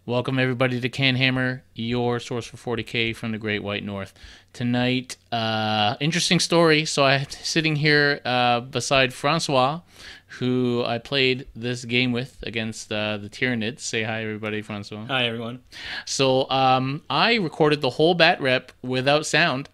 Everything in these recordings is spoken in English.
Welcome everybody to CanHammer, your source for 40k from the Great White North. Tonight, interesting story. So I'm sitting here beside Francois, who I played this game with against the Tyranids. Say hi, everybody, Francois. Hi, everyone. So I recorded the whole Batrep without sound,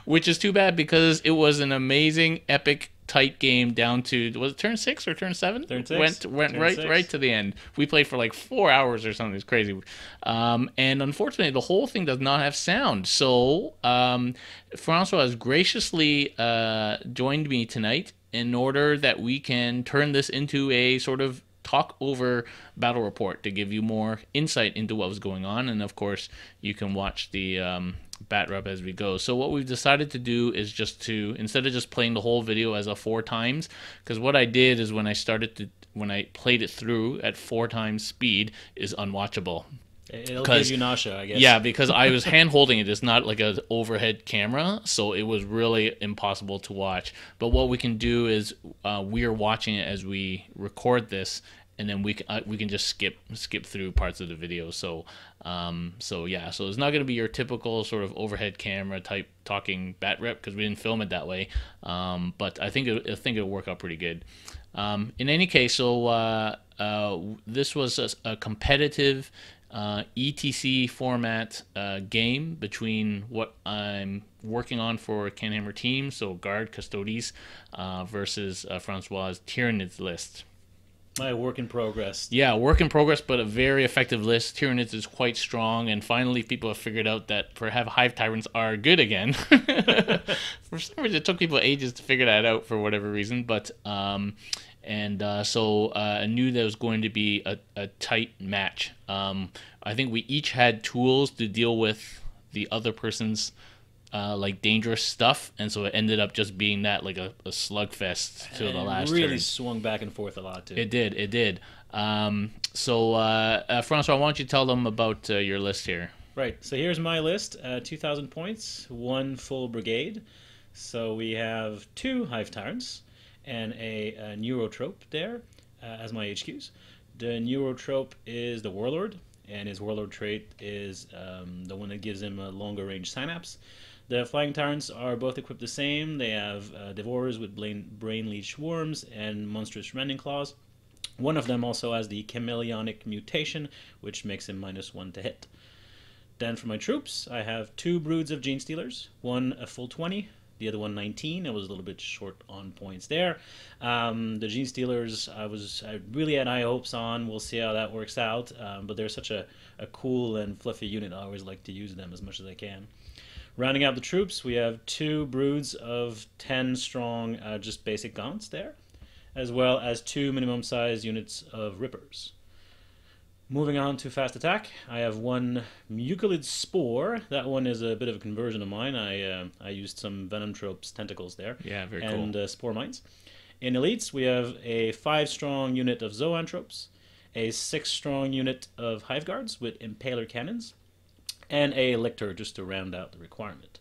which is too bad because it was an amazing, epic, tight game down to, was it turn 6 or turn 7? Turn 6. Went Turn right 6. right to the end. We played for like 4 hours or something. It's crazy. And unfortunately, the whole thing does not have sound. So Francois has graciously joined me tonight in order that we can turn this into a sort of talk over battle report to give you more insight into what was going on. And of course, you can watch the bat rub as we go. So what we've decided to do is just to, instead of just playing the whole video as a 4 times, because what I did is when I played it through at 4 times speed is unwatchable. It'll give you nausea, I guess. Yeah, because I was hand holding it. It's not like an overhead camera, so it was really impossible to watch. But what we can do is we are watching it as we record this, and then we can just skip through parts of the video. So yeah, so it's not going to be your typical sort of overhead camera type talking bat rep because we didn't film it that way. But I think it'll work out pretty good. In any case, so this was a competitive ETC format game between what I'm working on for CanHammer team, so Guard Custodes versus Francois' Tyranids list. My work in progress. Yeah, work in progress, but a very effective list. Tyranids is quite strong, and finally people have figured out that perhaps Hive Tyrants are good again. For some reason, it took people ages to figure that out for whatever reason, but so I knew there was going to be a tight match. I think we each had tools to deal with the other person's like dangerous stuff, and so it ended up just being that like a slugfest to the last really turn. swung back and forth a lot too. It did. Francois, why don't you tell them about your list here? Right. So here's my list: 2,000 points, 1 full brigade. So we have 2 Hive Tyrants and a Neurotrope there as my HQs. The Neurotrope is the Warlord, and his Warlord trait is the one that gives him a longer range synapse. The Flying Tyrants are both equipped the same. They have Devourers with Brain Leech Worms and Monstrous Rending Claws. One of them also has the Chameleonic Mutation, which makes him -1 to hit. Then for my troops, I have 2 Broods of Gene Stealers, one a full 20, the other one 19. I was a little bit short on points there. The Gene Stealers, I really had high hopes on. We'll see how that works out. But they're such a cool and fluffy unit. I always like to use them as much as I can. Rounding out the troops, we have 2 Broods of 10 strong, just basic gaunts there, as well as 2 minimum size units of Rippers. Moving on to fast attack, I have 1 Mucilid Spore. That one is a bit of a conversion of mine. I used some Venom Tropes tentacles there. Yeah, very and, cool. Spore Mines. In elites, we have a 5 strong unit of Zoanthropes, a 6 strong unit of Hive Guards with Impaler Cannons, and a Lictor just to round out the requirement.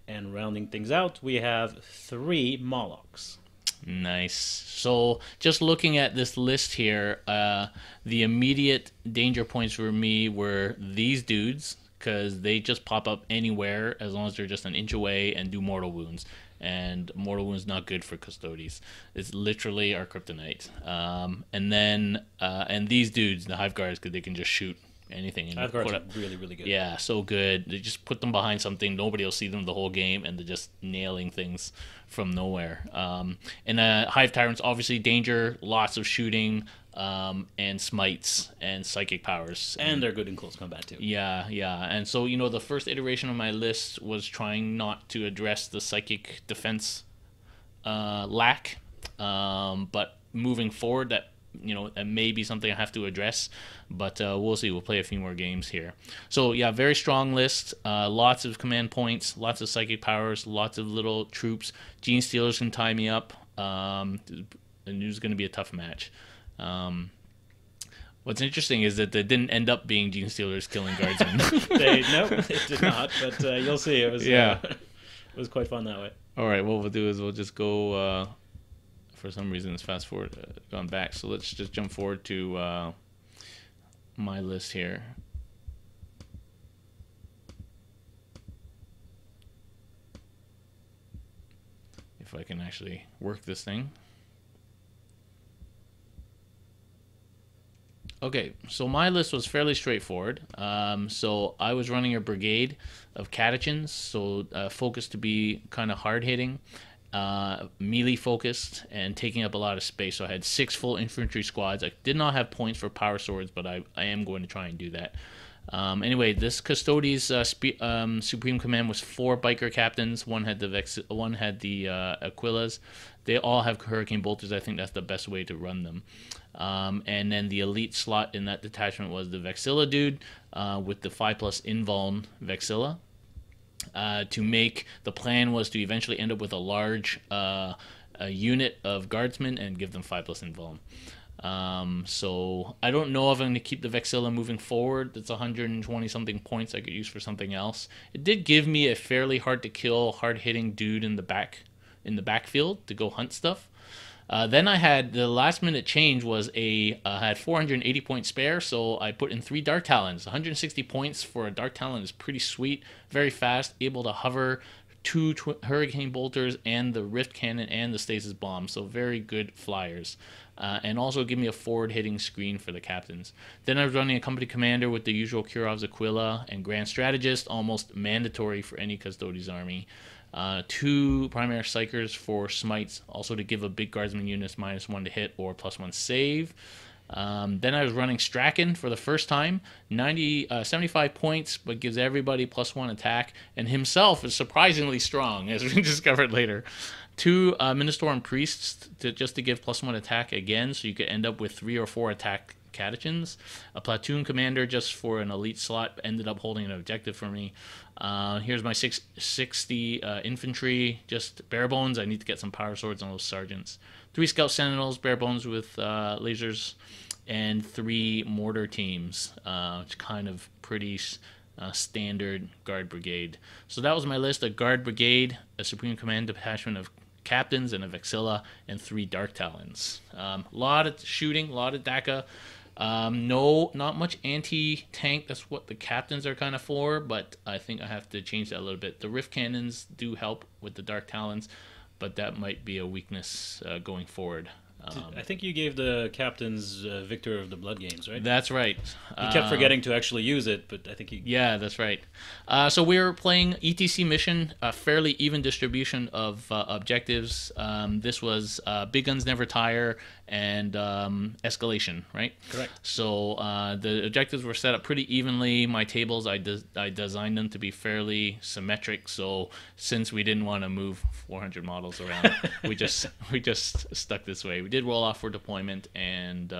And rounding things out, we have 3 Molochs. Nice. So just looking at this list here, the immediate danger points for me were these dudes, because they just pop up anywhere as long as they're just an inch away and do mortal wounds. And mortal wounds not good for Custodes. It's literally our kryptonite. And these dudes, the Hive Guards, because they can just shoot anything. Hive Guards are really, really good. Yeah, so good. They just put them behind something. Nobody will see them the whole game, and they're just nailing things from nowhere. And Hive Tyrants, obviously, danger, lots of shooting, and smites and psychic powers. And they're good in close combat, too. Yeah. And so, the first iteration of my list was trying not to address the psychic defense lack. But moving forward, that may be something I have to address, but we'll see. We'll play a few more games here. So yeah, very strong list. Lots of command points, lots of psychic powers, lots of little troops. Gene Stealers can tie me up. And it's going to be a tough match. What's interesting is that they didn't end up being Gene Stealers killing guardsmen. No, it did not. But you'll see. It was it was quite fun that way. All right, what we'll do is we'll just go. For some reason, it's fast forward gone back. So let's just jump forward to my list here. If I can actually work this thing. Okay, so my list was fairly straightforward. So I was running a brigade of catechins, so focused to be kind of hard hitting, melee focused, and taking up a lot of space. So I had 6 full infantry squads. I did not have points for power swords, but I am going to try and do that. Anyway, this Custodes Supreme Command was 4 biker captains. One had the Aquilas. They all have Hurricane Bolters. I think that's the best way to run them. And then the elite slot in that detachment was the Vexilla dude with the 5+ invuln Vexilla. The plan was to eventually end up with a large a unit of guardsmen and give them 5+ invuln. So I don't know if I'm going to keep the Vexilla moving forward. That's 120 something points I could use for something else. It did give me a fairly hard to kill, hard hitting dude in the backfield to go hunt stuff. Then I had the last minute change was I had 480 points spare, so I put in 3 Dark Talons. 160 points for a Dark Talon is pretty sweet, very fast, able to hover, 2 Hurricane Bolters and the Rift Cannon and the Stasis Bomb, so very good flyers. And also give me a forward hitting screen for the captains. Then I was running a company commander with the usual Kurov's Aquila and Grand Strategist, almost mandatory for any Custodes army. 2 primary psychers for smites, also to give a big guardsman unit -1 to hit or +1 save. Then I was running Strachan for the first time, 75 points, but gives everybody +1 attack, and himself is surprisingly strong, as we discovered later. 2 Ministorum Priests just to give +1 attack again, so you could end up with 3 or 4 attack catechins. A platoon commander just for an elite slot ended up holding an objective for me. Here's my 60 infantry, just bare bones. I need to get some power swords on those sergeants. 3 scout sentinels, bare bones with lasers, and 3 mortar teams. It's kind of pretty standard guard brigade. So that was my list: a guard brigade, a supreme command detachment of captains, and a Vexilla, and 3 Dark Talons. A lot of shooting, a lot of DACA. Not much anti-tank. That's what the captains are kind of for, but I think I have to change that a little bit. The Rift Cannons do help with the Dark Talons, but that might be a weakness going forward. I think you gave the captains Victor of the Blood games, right? That's right. He kept forgetting to actually use it, but I think he... Yeah, that's right. So we're playing ETC mission, a fairly even distribution of objectives. This was Big Guns Never Tire and Escalation, right? Correct. So the objectives were set up pretty evenly. My tables, I designed them to be fairly symmetric. So since we didn't want to move 400 models around, we just stuck this way. We did roll off for deployment, and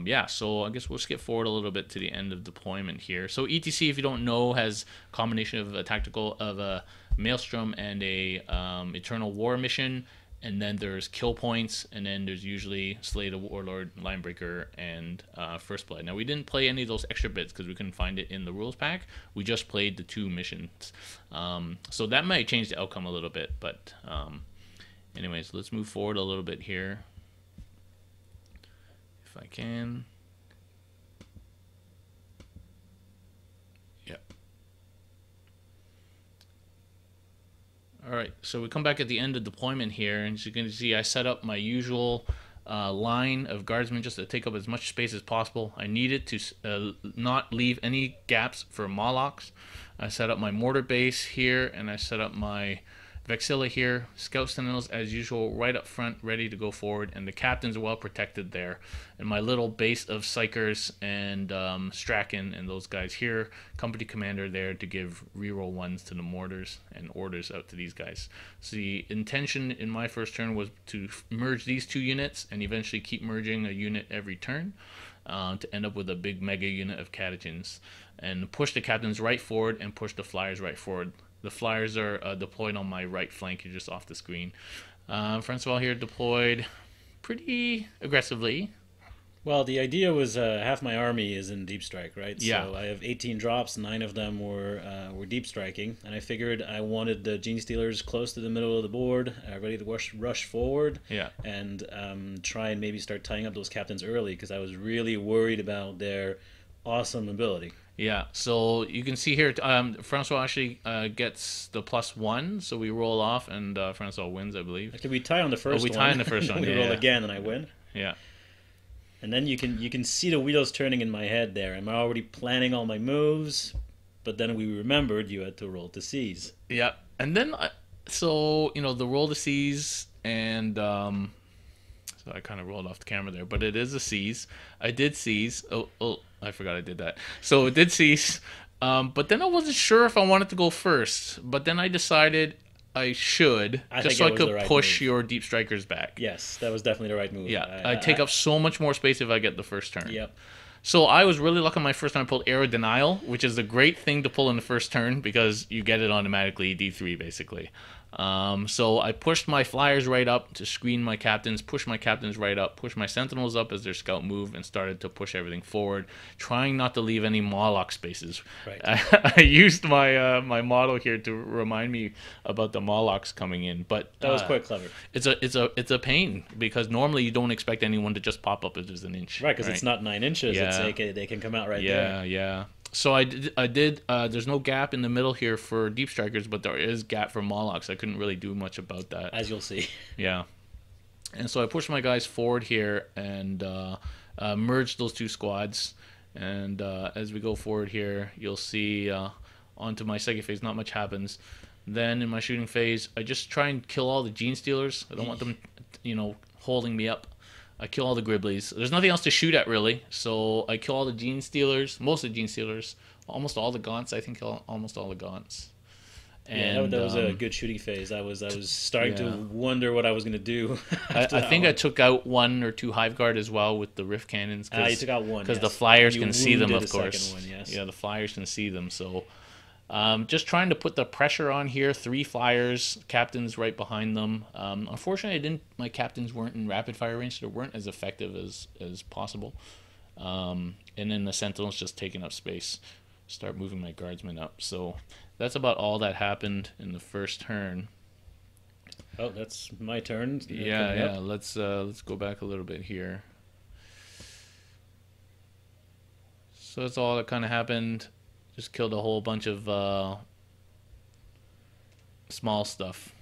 yeah, so I guess we'll skip forward a little bit to the end of deployment here. So ETC, if you don't know, has a combination of a Maelstrom and a Eternal War mission, and then there's kill points, and then there's usually Slay the Warlord, Linebreaker, and First Blood. Now, we didn't play any of those extra bits because we couldn't find it in the rules pack. We just played the 2 missions. So that might change the outcome a little bit, but anyways, let's move forward a little bit here, if I can. Yep. All right, so we come back at the end of deployment here, and as you can see, I set up my usual line of guardsmen just to take up as much space as possible. I needed to not leave any gaps for Molochs. I set up my mortar base here, and I set up my Vexilla here, Scout Sentinels as usual right up front, ready to go forward, and the captains are well protected there. And my little base of Psychers and Strachan and those guys here, company commander there to give reroll 1s to the mortars and orders out to these guys. So the intention in my first turn was to merge these 2 units and eventually keep merging a unit every turn to end up with a big mega unit of catechins, and push the captains right forward and push the flyers right forward. The flyers are deployed on my right flank. You're just off the screen. Francois here deployed pretty aggressively Well, the idea was half my army is in deep strike, right? Yeah. So I have 18 drops, 9 of them were deep striking, and I figured I wanted the Gene Stealers close to the middle of the board, ready to rush forward, Yeah. and try and maybe start tying up those captains early because I was really worried about their awesome ability. Yeah, so you can see here, Francois actually gets the +1, so we roll off, and Francois wins, I believe. Actually, we tie on the first one. We tie on the first one, we yeah. roll again, and I win. Yeah. And then you can see the wheels turning in my head there. I'm already planning all my moves, but then we remembered you had to roll to seize. Yeah, and then, so, the roll to seize, and, so I kind of rolled off the camera there, but it is a seize. I did seize. Oh, I forgot I did that. So it did seize, but then I wasn't sure if I wanted to go first, but then I decided I should, just so I could push your deep strikers back. Yes, that was definitely the right move. Yeah, I take up so much more space if I get the first turn. Yep. So I was really lucky my first time I pulled Arrow Denial, which is a great thing to pull in the first turn because you get it automatically, D3 basically. So I pushed my flyers right up to screen my captains, push my captains right up, push my sentinels up as their scout move, and started to push everything forward, trying not to leave any Moloch spaces. Right. I used my my model here to remind me about the Molochs coming in, but that was quite clever. It's a pain because normally you don't expect anyone to just pop up if there's an inch. Right, because it's not 9 inches. Yeah. It's they can come out right Yeah, there. yeah. So I did. There's no gap in the middle here for deep strikers, but there is gap for Molochs. I couldn't really do much about that. As you'll see. Yeah. And so I pushed my guys forward here and merged those two squads. And as we go forward here, you'll see onto my second phase, not much happens. Then in my shooting phase, I just try and kill all the Gene Stealers. I don't want them, holding me up. I kill all the Griblies. There's nothing else to shoot at, really. So I kill all the Gene Stealers, most of the Gene Stealers, almost all the Gaunts. I think almost all the Gaunts. And that was a good shooting phase. I was starting to wonder what I was going to do. I think I took out 1 or 2 Hive Guard as well with the Rift Cannons. You took out 1, because the Flyers can see them, of the course. Second one, yes. Yeah, the Flyers can see them. So just trying to put the pressure on here. 3 Flyers, captains right behind them. Unfortunately, my captains weren't in rapid fire range, so they weren't as effective as possible. And then the Sentinels just taking up space. Start moving my Guardsmen up. So that's about all that happened in the first turn. Oh, that's my turn. Yeah. Let's go back a little bit here. So that's all that kind of happened. Just killed a whole bunch of small stuff.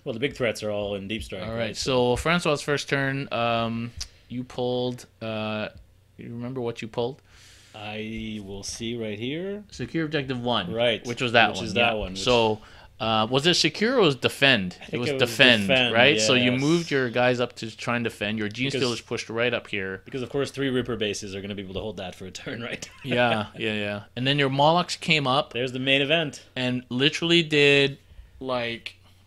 Well, the big threats are all in deep strike. All right. So Francois' first turn, you pulled. You remember what you pulled? I will see right here. Secure objective 1. Right. Which was that one. Which is that one. So was it secure or was defend? It was defend, right? Yes. So you moved your guys up to try and defend. Your Gene Stealers pushed right up here. Because, of course, 3 Ripper bases are going to be able to hold that for a turn, right? Yeah. And then your Molochs came up. There's the main event. And literally did, I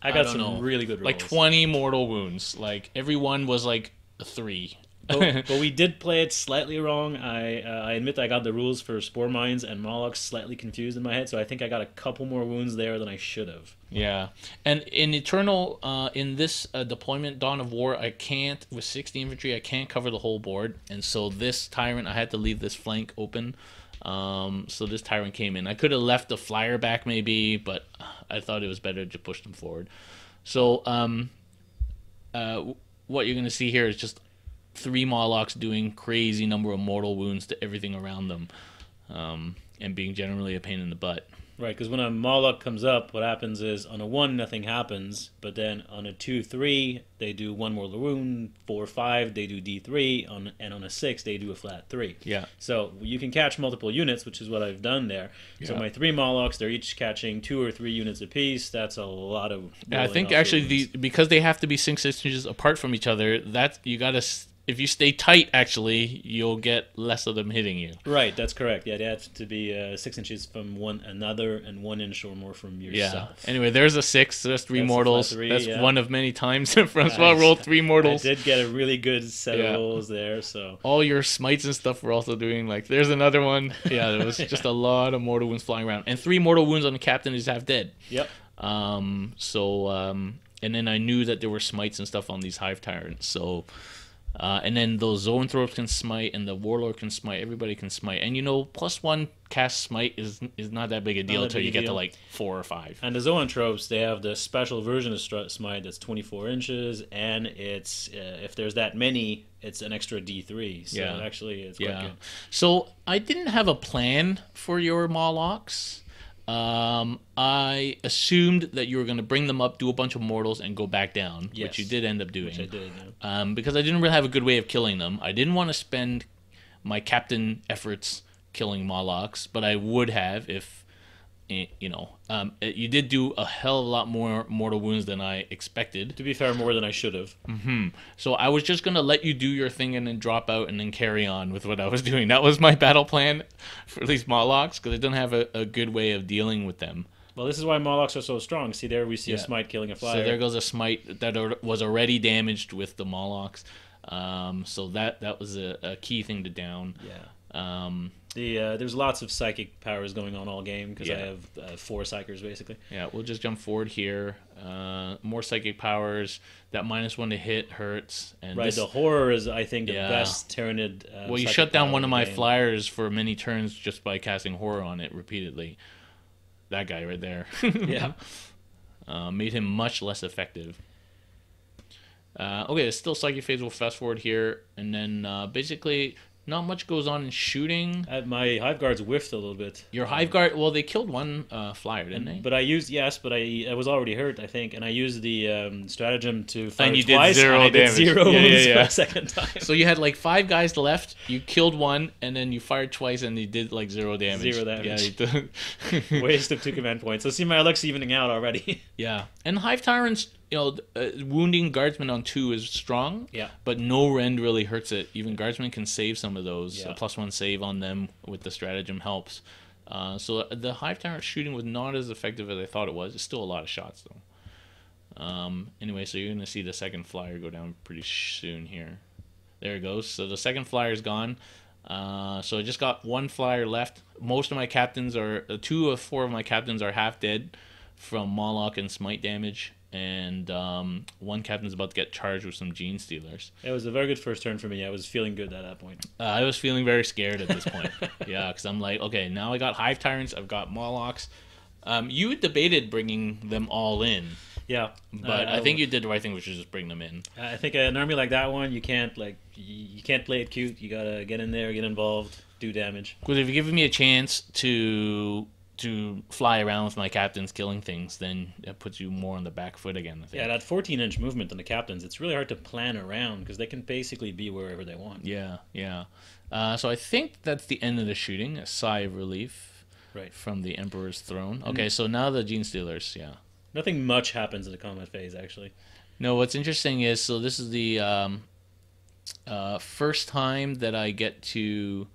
got some really good rolls. Like 20 mortal wounds. Like, every one was like a 3. but we did play it slightly wrong. I admit I got the rules for Spore Mines and Molochs slightly confused in my head, so I think I got a couple more wounds there than I should have. Yeah. And in Eternal, in this deployment, Dawn of War, I can't, with 60 infantry, I can't cover the whole board. And so this Tyrant, I had to leave this flank open. So this Tyrant came in. I could have left the Flyer back maybe, but I thought it was better to push them forward. So what you're going to see here is just 3 Molochs doing crazy number of mortal wounds to everything around them, and being generally a pain in the butt. Right, because when a Moloch comes up, what happens is on a 1, nothing happens, but then on a 2-3, they do 1 mortal wound, 4-5, they do D3, and on a 6, they do a flat 3. Yeah. So you can catch multiple units, which is what I've done there. Yeah. So my 3 Molochs, they're each catching 2 or 3 units apiece. That's a lot of... I think actually because they have to be 6 inches apart from each other, that you got to... If you stay tight, actually, you'll get less of them hitting you. Right, that's correct. Yeah, they have to be 6 inches from one another and 1 inch or more from yourself. Yeah. Anyway, there's a 6. There's 3 mortals. That's one of many times Francois rolled 3 mortals. I did get a really good set of rolls there. So all your smites and stuff were also doing there's another one. Yeah, there was just a lot of mortal wounds flying around, and 3 mortal wounds on the captain who's half dead. Yep. And then I knew that there were smites and stuff on these Hive Tyrants, so. And then those zoanthropes can smite, and the warlord can smite. Everybody can smite, and +1 cast smite is not that big a deal until you get to like 4 or 5. And the zoanthropes, they have the special version of smite that's 24 inches, and it's if there's that many, it's an extra D3. So actually, it's quite good. So I didn't have a plan for your Molochs. I assumed that you were going to bring them up, do a bunch of mortals, and go back down, which you did end up doing. Which I did, yeah. Because I didn't really have a good way of killing them. I didn't want to spend my captain efforts killing Molochs, but I would have if, you did do a hell of a lot more mortal wounds than I expected. To be fair, more than I should have. So I was just going to let you do your thing and then drop out and then carry on with what I was doing. That was my battle plan for these Molochs, because I didn't have a good way of dealing with them. Well, this is why Molochs are so strong. See, there we see a smite killing a flyer. So there goes a smite that was already damaged with the Molochs. So that was a key thing to down. There's lots of psychic powers going on all game, because I have 4 psychers basically. Yeah, we'll just jump forward here. More psychic powers. That -1 to hit hurts. And the horror is, I think, the best Tyranid. Well, you shut down one of my flyers for many turns just by casting horror on it repeatedly. That guy right there. Made him much less effective. Okay, it's still psychic phase. We'll fast forward here, and then basically not much goes on in shooting. My Hive Guards whiffed a little bit. Your Hive Guard, well, they killed one flyer, didn't they? But I used, but I was already hurt, I think, and I used the stratagem to fire and you twice, did 0 and I damage. did 0 wounds for a second time. So you had like 5 guys left, you killed one, and then you fired twice, and you did like 0 damage. 0 damage. Yeah, you did. Waste of 2 command points. So see, my luck's evening out already. Yeah, and Hive Tyrants, wounding guardsmen on 2 is strong. Yeah. But no rend really hurts it. Even guardsmen can save some of those. A +1 save on them with the stratagem helps. So the Hive Tyrant shooting was not as effective as I thought it was. It's still a lot of shots though. Anyway, so you're gonna see the second flyer go down pretty soon here. There it goes. So the second flyer's gone. So I just got 1 flyer left. Most of my captains are 2 of 4 of my captains are half dead from Moloch and smite damage. And 1 captain's about to get charged with some Gene Stealers. It was a very good first turn for me. I was feeling good at that point. I was feeling very scared at this point. Because I'm like, okay, now I got Hive Tyrants, I've got Molochs. You debated bringing them all in. Yeah. But I think you did the right thing, which is just bring them in. I think an army like that one, you can't play it cute. You gotta get in there, get involved, do damage. Because if you're giving me a chance to fly around with my captains killing things, then that puts you more on the back foot again, I think. Yeah, that 14-inch movement on the captains, it's really hard to plan around because they can basically be wherever they want. Yeah. So I think that's the end of the shooting. A sigh of relief from the Emperor's throne. Okay, so now the Gene Stealers, Nothing much happens in the combat phase, actually. No, what's interesting is, so this is the first time that I get to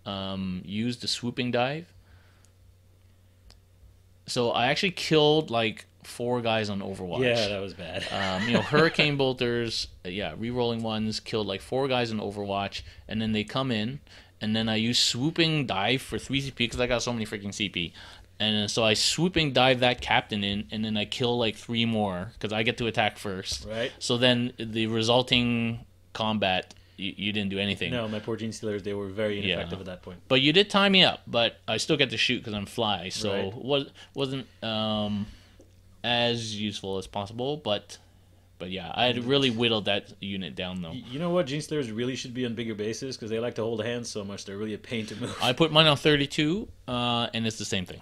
use the swooping dive. So I actually killed like 4 guys on Overwatch. Yeah, that was bad. Hurricane bolters, re-rolling ones, killed like 4 guys on Overwatch, and then they come in, and then I use swooping dive for 3 CP because I got so many freaking CP. And so I swooping dive that captain in, and then I kill like 3 more because I get to attack first. Right. So then the resulting combat, you didn't do anything. No, my poor Gene Stealers, they were very ineffective at that point. But you did tie me up, but I still get to shoot because I'm fly, so wasn't as useful as possible, but yeah, I had really whittled that unit down, though. You know what? Gene Stealers really should be on bigger bases because they like to hold hands so much. They're really a pain to move. I put mine on 32, and it's the same thing.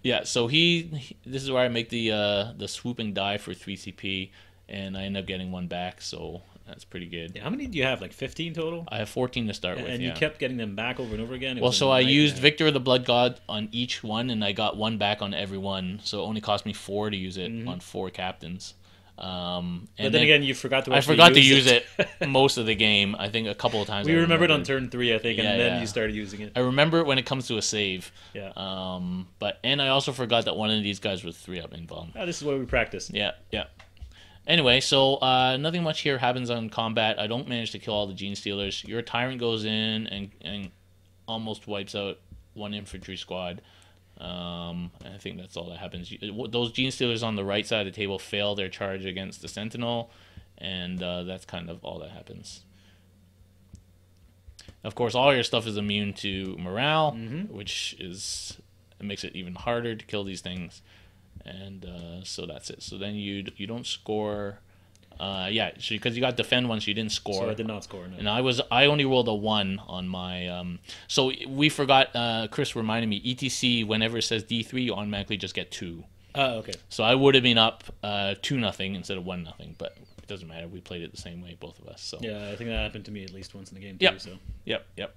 Yeah, so this is where I make the swooping dive for 3 CP, and I end up getting 1 back, so that's pretty good. Yeah, how many do you have? Like 15 total? I have 14 to start with, and you kept getting them back over and over again? Well, so I used Victor of the Blood God on each one, and I got 1 back on every one, so it only cost me 4 to use it on 4 captains. But then again, you forgot to I forgot to use it most of the game. I think a couple of times. We remembered on turn 3, I think, and then you started using it. I remember it when it comes to a save. Yeah. And I also forgot that one of these guys was 3-up involved. This is what we practice. Yeah. Anyway, so nothing much here happens on combat. I don't manage to kill all the Gene Stealers. Your Tyrant goes in and almost wipes out 1 infantry squad. I think that's all that happens. Those Gene Stealers on the right side of the table fail their charge against the Sentinel, and that's kind of all that happens. Of course, all your stuff is immune to morale, which makes it even harder to kill these things. And so that's it. So then you don't score. Because you got defend once, you didn't score. So I did not score. No. And I only rolled a 1 on my. So we forgot. Chris reminded me. ETC, whenever it says D3, you automatically just get 2. Oh, okay. So I would have been up 2-0 instead of 1-0, but it doesn't matter. We played it the same way, both of us. So yeah, I think that happened to me at least once in the game too. Yep. So Yep.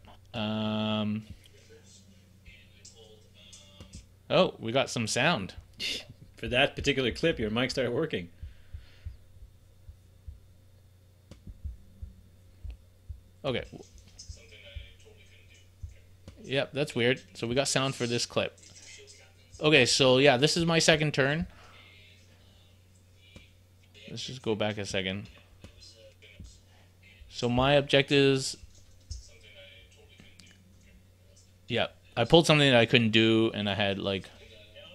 Oh, we got some sound. for that particular clip, your mic started working. Okay. Yep, that's weird. So we got sound for this clip. Okay, so yeah, this is my second turn. Let's just go back a second. So my objectives... Yeah, I pulled something that I couldn't do, and I had like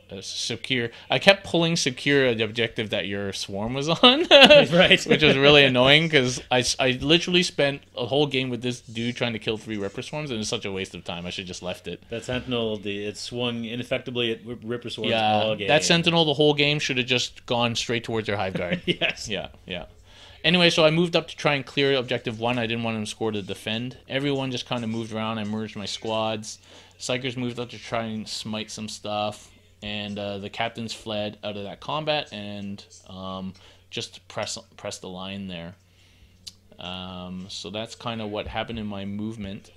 a secure... I kept pulling secure the objective that your swarm was on. Right. Which was really annoying, because I literally spent a whole game with this dude trying to kill 3 Ripper Swarms, and it's such a waste of time. I should just left it. That Sentinel, it swung ineffectively at Ripper Swords Yeah, all game. that Sentinel the whole game should have just gone straight towards their Hive Guard. Yes. Yeah. Anyway, so I moved up to try and clear Objective 1. I didn't want him to score to defend. Everyone just kind of moved around. I merged my squads. Psychers moved up to try and smite some stuff. And the captains fled out of that combat and just press the line there. So that's kind of what happened in my movement.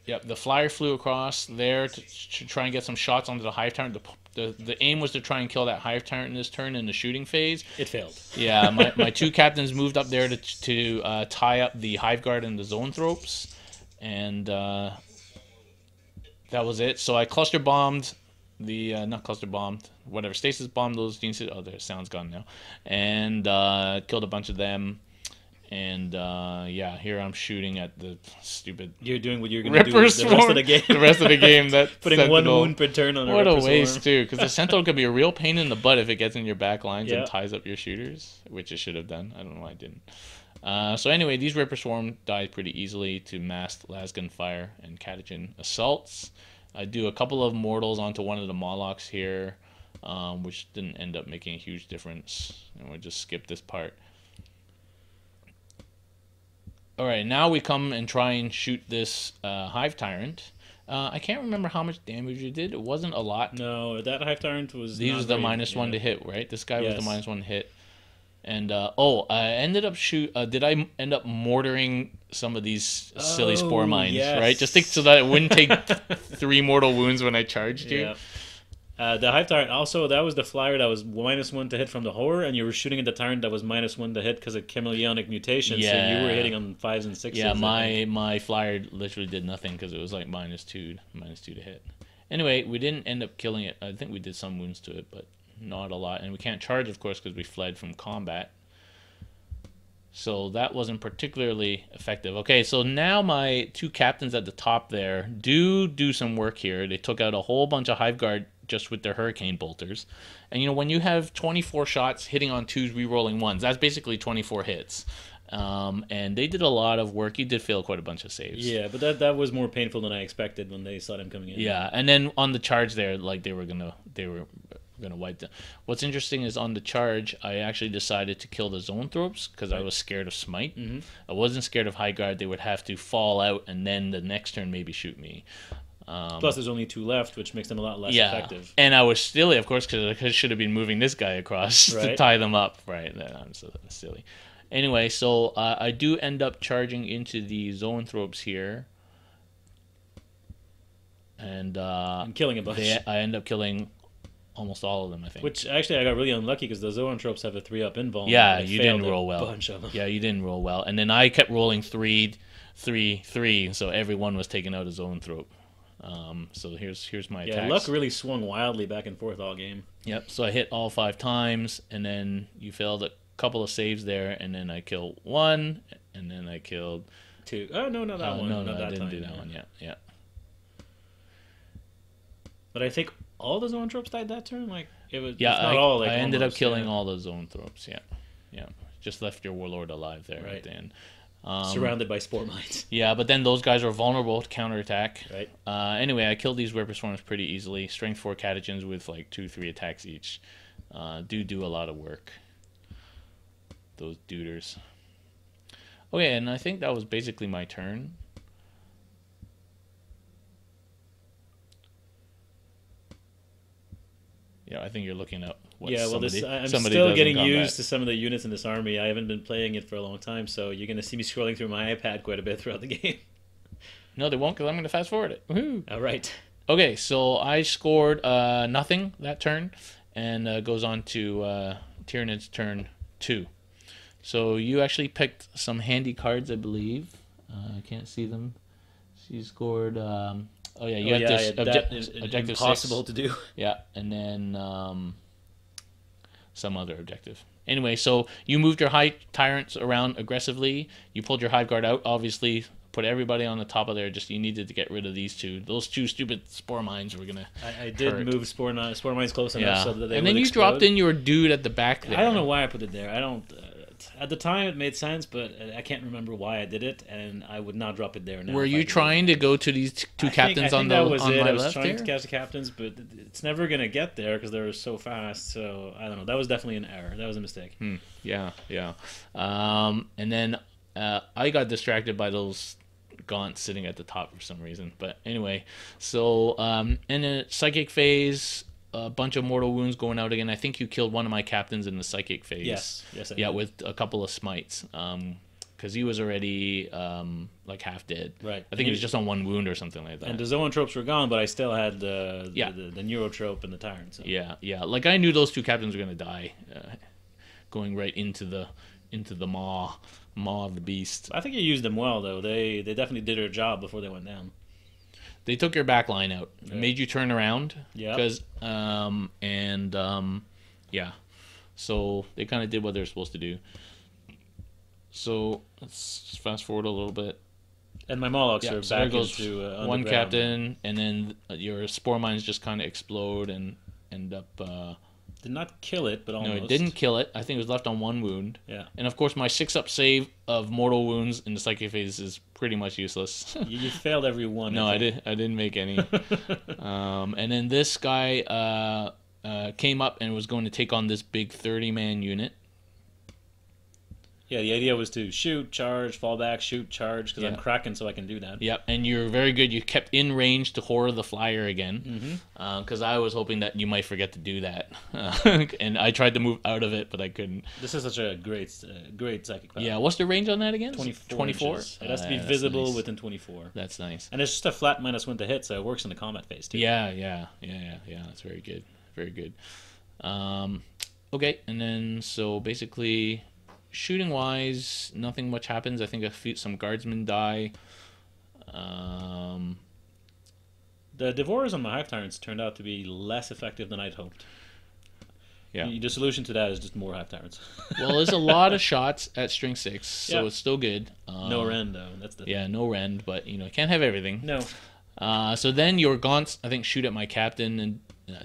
Yep, the flyer flew across there to try and get some shots onto the Hive Tyrant. The aim was to try and kill that Hive Tyrant in this turn in the shooting phase. It failed. Yeah, my 2 captains moved up there to tie up the Hive Guard and the Zoanthropes, and that was it. So I cluster bombed not cluster bombed, whatever, stasis bombed those Gene Stealers. Oh, their sound's gone now, and killed a bunch of them. And yeah, here I'm shooting at the stupid. You're doing what you're going to do Ripper the rest of the game. The rest of the game, that putting Sentinel, 1 wound per turn on a what Ripper a waste Swarm. too, because the Sentinel could be a real pain in the butt if it gets in your back lines Yeah. and ties up your shooters, which it should have done. I don't know why it didn't. So anyway, these Ripper Swarm died pretty easily to massed lasgun fire and Catagen assaults. I do a couple of mortals onto one of the Molochs here, which didn't end up making a huge difference, and we'll just skip this part. Alright, now we come and try and shoot this Hive Tyrant. I can't remember how much damage it did. It wasn't a lot. No, that Hive Tyrant was. These was the -1 to hit, right? This guy was the -1 to hit. And I ended up did I end up mortaring some of these silly spore mines, yes. right? Just so that it wouldn't take 3 mortal wounds when I charged you. Yeah. The Hive Tyrant, also, that was the flyer that was -1 to hit from the horror, and you were shooting at the Tyrant that was -1 to hit because of chameleonic mutation, so you were hitting on 5s and 6s. Yeah, my flyer literally did nothing because it was like -2 to hit. Anyway, we didn't end up killing it. I think we did some wounds to it, but not a lot. And we can't charge, of course, because we fled from combat. So that wasn't particularly effective. Okay, so now my 2 captains at the top there do some work here. They took out a whole bunch of Hive Guard just with their Hurricane Bolters. And, you know, when you have 24 shots hitting on 2s, re-rolling 1s, that's basically 24 hits. And they did a lot of work. He did fail quite a bunch of saves. Yeah, but that was more painful than I expected when they saw them coming in. Yeah, and then on the charge there, like they were gonna wipe them. What's interesting is on the charge, I actually decided to kill the Zoanthropes because I was scared of Smite. I wasn't scared of High Guard. They would have to fall out and then the next turn maybe shoot me. Plus, there's only 2 left, which makes them a lot less effective. And I was silly, of course, because I should have been moving this guy across to tie them up. Right, I'm so silly. Anyway, so I do end up charging into the Zoanthropes here. And killing a bunch. I end up killing almost all of them, I think. Which, actually, I got really unlucky because the Zoanthropes have a 3-up invuln. Yeah, you didn't roll well. Bunch of them. Yeah, you didn't roll well. And then I kept rolling 3, 3, 3, so everyone was taking out a Zoanthrope. So here's my attacks. Yeah, luck really swung wildly back and forth all game. Yep, so I hit all 5 times, and then you failed a couple of saves there, and then I kill 1, and then I killed 2. Oh no, not that one. No, not I that didn't time, do that yeah. one yet. Yeah. But I think all the zoantropes died that turn. Like it was. Yeah, if not all. Like I ended up almost, killing yeah. all those zoanthropes. Yeah, yeah. Just left your warlord alive there Right. at the end. Surrounded by spore mines. Yeah, but then those guys are vulnerable to counterattack. Right. Anyway, I killed these Ripper Swarms pretty easily. Strength 4 Catechins with like 2-3 attacks each. Do a lot of work. Those duders. Okay, and I think that was basically my turn. Yeah, I think you're looking up what Yeah, well, somebody, I'm somebody still does in getting combat. used to some of the units in this army. I haven't been playing it for a long time, so you're going to see me scrolling through my iPad quite a bit throughout the game. No, they won't, because I'm going to fast forward it. Woohoo! All right. Okay, so I scored nothing that turn, and goes on to Tyranids Turn 2. So you actually picked some handy cards, I believe. I can't see them. She scored... oh yeah, you have this objective impossible 6. to do. Yeah, and then some other objective. Anyway, so you moved your high tyrants around aggressively. You pulled your hive guard out, obviously. Put everybody on the top of there. Just you needed to get rid of these two. Those 2 stupid spore mines were gonna. I did hurt. move spore mines close enough Yeah, so that they and would then you explode. dropped in your dude at the back there. I don't know why I put it there. I don't. At the time, it made sense, but I can't remember why I did it, and I would not drop it there now. Were you trying to go to these two captains on that was on it. my I was left trying there? to catch the captains, but it's never gonna get there because they're so fast. So I don't know. That was definitely an error. That was a mistake. Yeah. And then I got distracted by those gaunts sitting at the top for some reason. But anyway, so in the psychic phase, a bunch of mortal wounds going out again. I think you killed one of my captains in the psychic phase. Yes, I yeah, did. with a couple of smites. Because he was already like half dead. Right. I think he was just on 1 wound or something like that. And the zoantropes were gone, but I still had the neurotrope and the tyrant. So. Yeah. Like I knew those 2 captains were gonna die, going right into the maw of the beast. I think you used them well, though. They definitely did their job before they went down. They took your back line out, made you turn around. Yeah. Because yeah, so they kind of did what they're supposed to do. So let's fast forward a little bit. And my Molochs are so there back goes into one underground. captain, and then your spore mines just kind of explode and end up. Did not kill it, but almost. No, it didn't kill it. I think it was left on 1 wound. Yeah. And of course, my 6-up save of mortal wounds in the psychic phase is pretty much useless. You failed every one. No, I didn't make any. And then this guy came up and was going to take on this big 30-man unit. Yeah, the idea was to shoot, charge, fall back, shoot, charge, because I'm Yeah. Kraken, so I can do that. Yep, and you're very good. You kept in range to horror the flyer again, because I was hoping that you might forget to do that, and I tried to move out of it, but I couldn't. This is such a great psychic power. Yeah, what's the range on that again? 24 inches. It has to be that's visible nice. within 24. That's nice. And it's just a flat -1 to hit, so it works in the combat phase, too. Yeah. That's very good. Very good. Okay, and then so basically, shooting wise, nothing much happens. I think some guardsmen die. The Devourers on my Hive Tyrants turned out to be less effective than I'd hoped. Yeah. The solution to that is just more Hive Tyrants. Well, there's a lot of shots at string 6, so Yeah. it's still good. No rend, though. That's the Yeah, no rend, but you can't have everything. No. So then your gaunts, I think, shoot at my captain, and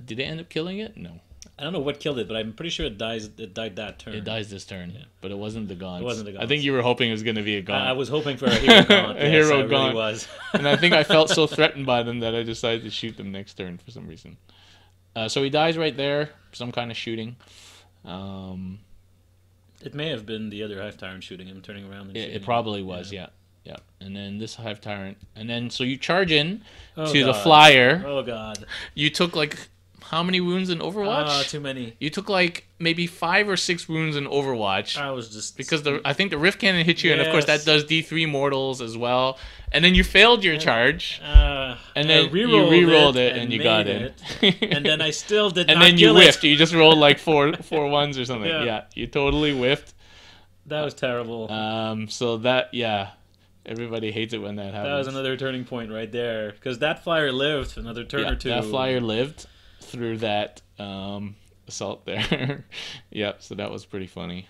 did it end up killing it? No. I don't know what killed it, but I'm pretty sure it died that turn. It dies this turn, but it wasn't the gaunts. It wasn't the I gaunts. think you were hoping it was going to be a gaunt. I was hoping for a hero gaunt. A Yes, hero I really gaunt. was. And I think I felt so threatened by them that I decided to shoot them next turn for some reason. So he dies right there, some kind of shooting. It may have been the other Hive Tyrant shooting him, turning around and shooting It him. probably was, yeah. And then this Hive Tyrant. And then, so you charge in Oh, to the God. flyer. Oh, God. You took, like, how many wounds in Overwatch? Too many. You took, like, maybe 5 or 6 wounds in Overwatch. I was just... Because I think the Rift Cannon hit you, and of course that Yes. does D3 mortals as well. And then you failed your charge. And then you re-rolled it and you got made it. And then I still did And not then you kill whiffed. it. You just rolled like four ones or something. Yeah. Yeah, you totally whiffed. That was terrible. So that, yeah, everybody hates it when that happens. That was another turning point right there. Because that flyer lived for another turn or two. That flyer lived through that assault there. Yep, so that was pretty funny.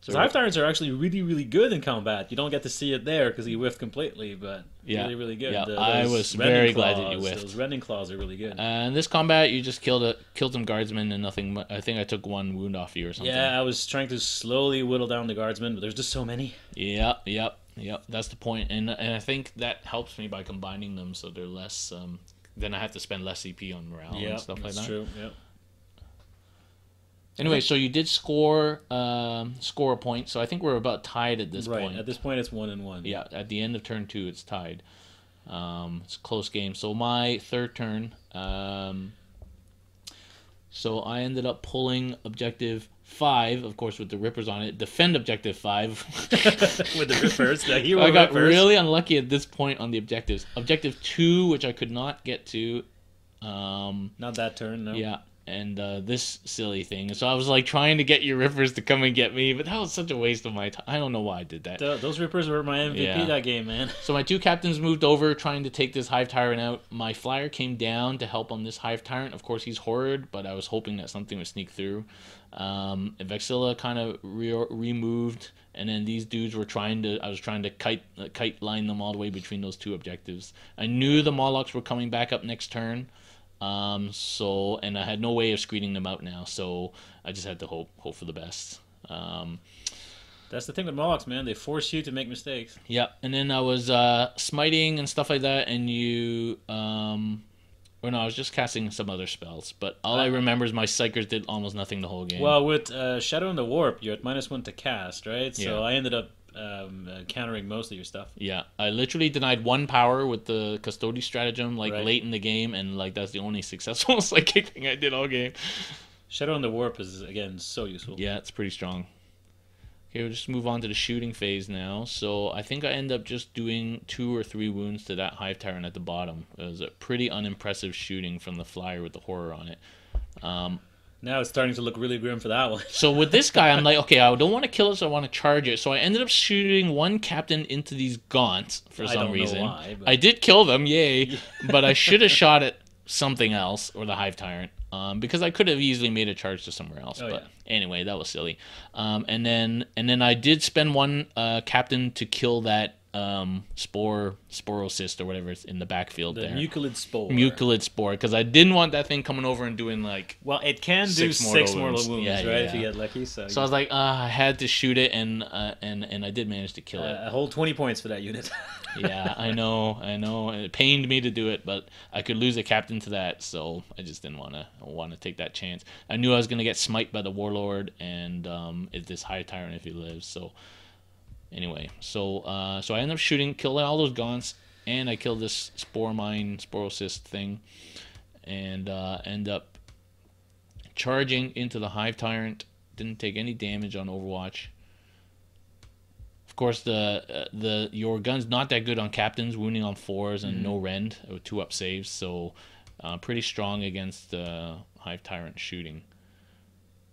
So Hive Tyrants are actually really, really good in combat. You don't get to see it there because he whiffed completely, but really, really good. Yeah, I was very glad that you whiffed. Those rending claws are really good. In this combat, you just killed some guardsmen and nothing. I think I took 1 wound off you or something. Yeah, I was trying to slowly whittle down the guardsmen, but there's just so many. Yep. That's the point, and I think that helps me by combining them, so they're less. Then I have to spend less CP on morale and stuff like that. That's true. Yep. Anyway, so you did score a point, so I think we're about tied at this point. Right, at this point it's 1-1. Yeah, at the end of turn 2, it's tied. It's a close game. So my third turn, so I ended up pulling objective 5, of course, with the Rippers on it. Defend objective 5. With the Rippers, the hero I got Rippers. really unlucky at this point on the objectives. Objective 2, which I could not get to. Not that turn, no. Yeah. And this silly thing. So I was like trying to get your Rippers to come and get me, but that was such a waste of my time. I don't know why I did that. Those Rippers were my MVP that game, man. So my 2 captains moved over trying to take this Hive Tyrant out. My flyer came down to help on this Hive Tyrant. Of course, he's horrid, but I was hoping that something would sneak through. Vexilla kind of removed, and then these dudes were I was trying to kite line them all the way between those 2 objectives. I knew the Molochs were coming back up next turn. And I had no way of screening them out now, so I just had to hope for the best. That's the thing with Molochs, man. They force you to make mistakes. Yeah, and then I was smiting and stuff like that, and you... or no, I was just casting some other spells, but all I remember is my Psychers did almost nothing the whole game. Well, with Shadow in the Warp, you're at -1 to cast, right? So Yeah. I ended up countering most of your stuff. Yeah, I literally denied 1 power with the Custodes stratagem, Right. late in the game, and that's the only successful psychic thing I did all game. Shadow in the Warp is, again, so useful. Yeah, it's pretty strong. Okay, we'll just move on to the shooting phase now. So I think I end up just doing 2 or 3 wounds to that Hive Tyrant at the bottom. It was a pretty unimpressive shooting from the flyer with the horror on it. Now it's starting to look really grim for that one. So with this guy, I'm like, okay, I don't want to kill it, so I want to charge it. So I ended up shooting 1 captain into these gaunts for some reason. Know why, but... I did kill them, yay! But I should have shot at something else, or the Hive Tyrant, because I could have easily made a charge to somewhere else. But anyway, that was silly. And then I did spend 1 captain to kill that Sporocyst or whatever it's in the backfield there. The Mucilid Spore. Mucilid Spore, because I didn't want that thing coming over and doing Well, it can do 6 mortal wounds, yeah, right? If you get lucky. So I was like, I had to shoot it, and I did manage to kill it. A whole 20 points for that unit. Yeah, I know. It pained me to do it, but I could lose a captain to that, so I just didn't want to take that chance. I knew I was gonna get smite by the Warlord and it's this Hive Tyrant if he lives. So anyway, so I ended up killing all those gaunts, and I killed this Sporocyst thing, and end up charging into the Hive Tyrant. Didn't take any damage on Overwatch. Of course, your gun's not that good on captains, wounding on 4s and no rend with 2 up saves, so pretty strong against the Hive Tyrant shooting.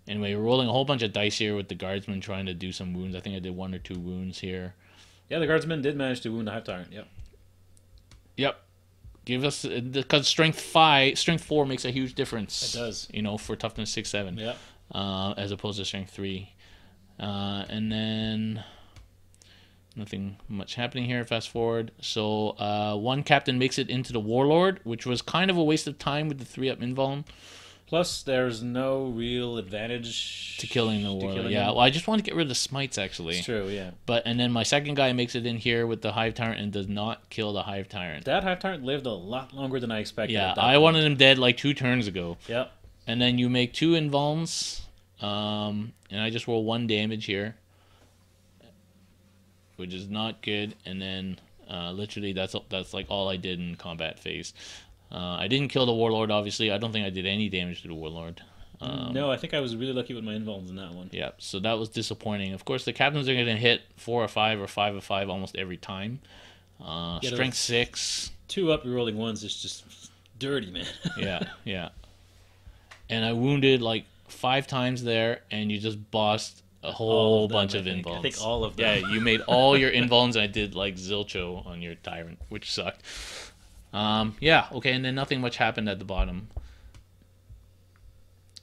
Anyway, we're rolling a whole bunch of dice here with the guardsman trying to do some wounds. I think I did 1 or 2 wounds here. Yeah, the guardsman did manage to wound the Hive Tyrant. Yep. Give us, because strength 4 makes a huge difference. It does. For toughness 6, 7. Yeah. As opposed to strength 3. And then nothing much happening here. Fast forward. So 1 captain makes it into the Warlord, which was kind of a waste of time with the 3-up invuln. Plus, there's no real advantage to killing the Warlord. Yeah, well, I just want to get rid of the smites, actually. It's true, yeah. And then my second guy makes it in here with the Hive Tyrant and does not kill the Hive Tyrant. That Hive Tyrant lived a lot longer than I expected. Yeah, I wanted him dead like 2 turns ago. Yep. And then you make 2 invulns, and I just roll 1 damage here, which is not good. And then literally that's like all I did in combat phase. I didn't kill the Warlord, obviously. I don't think I did any damage to the Warlord. No, I think I was really lucky with my invulns in that one. Yeah, so that was disappointing. Of course, the captains are going to hit 4 or 5 or 5 or 5 almost every time. Strength 6. 2 up rolling ones is just dirty, man. Yeah. And I wounded like 5 times there, and you just bossed a whole bunch of invulns. I think all of them. Yeah, you made all your invulns, and I did like zilcho on your Tyrant, which sucked. Okay, and then nothing much happened at the bottom.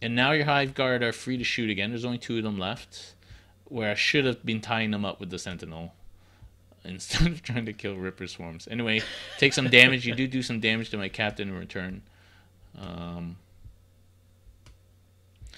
And now your Hive Guard are free to shoot again. There's only 2 of them left. where I should have been tying them up with the Sentinel instead of trying to kill Ripper Swarms. Anyway, take some damage. You do some damage to my captain in return.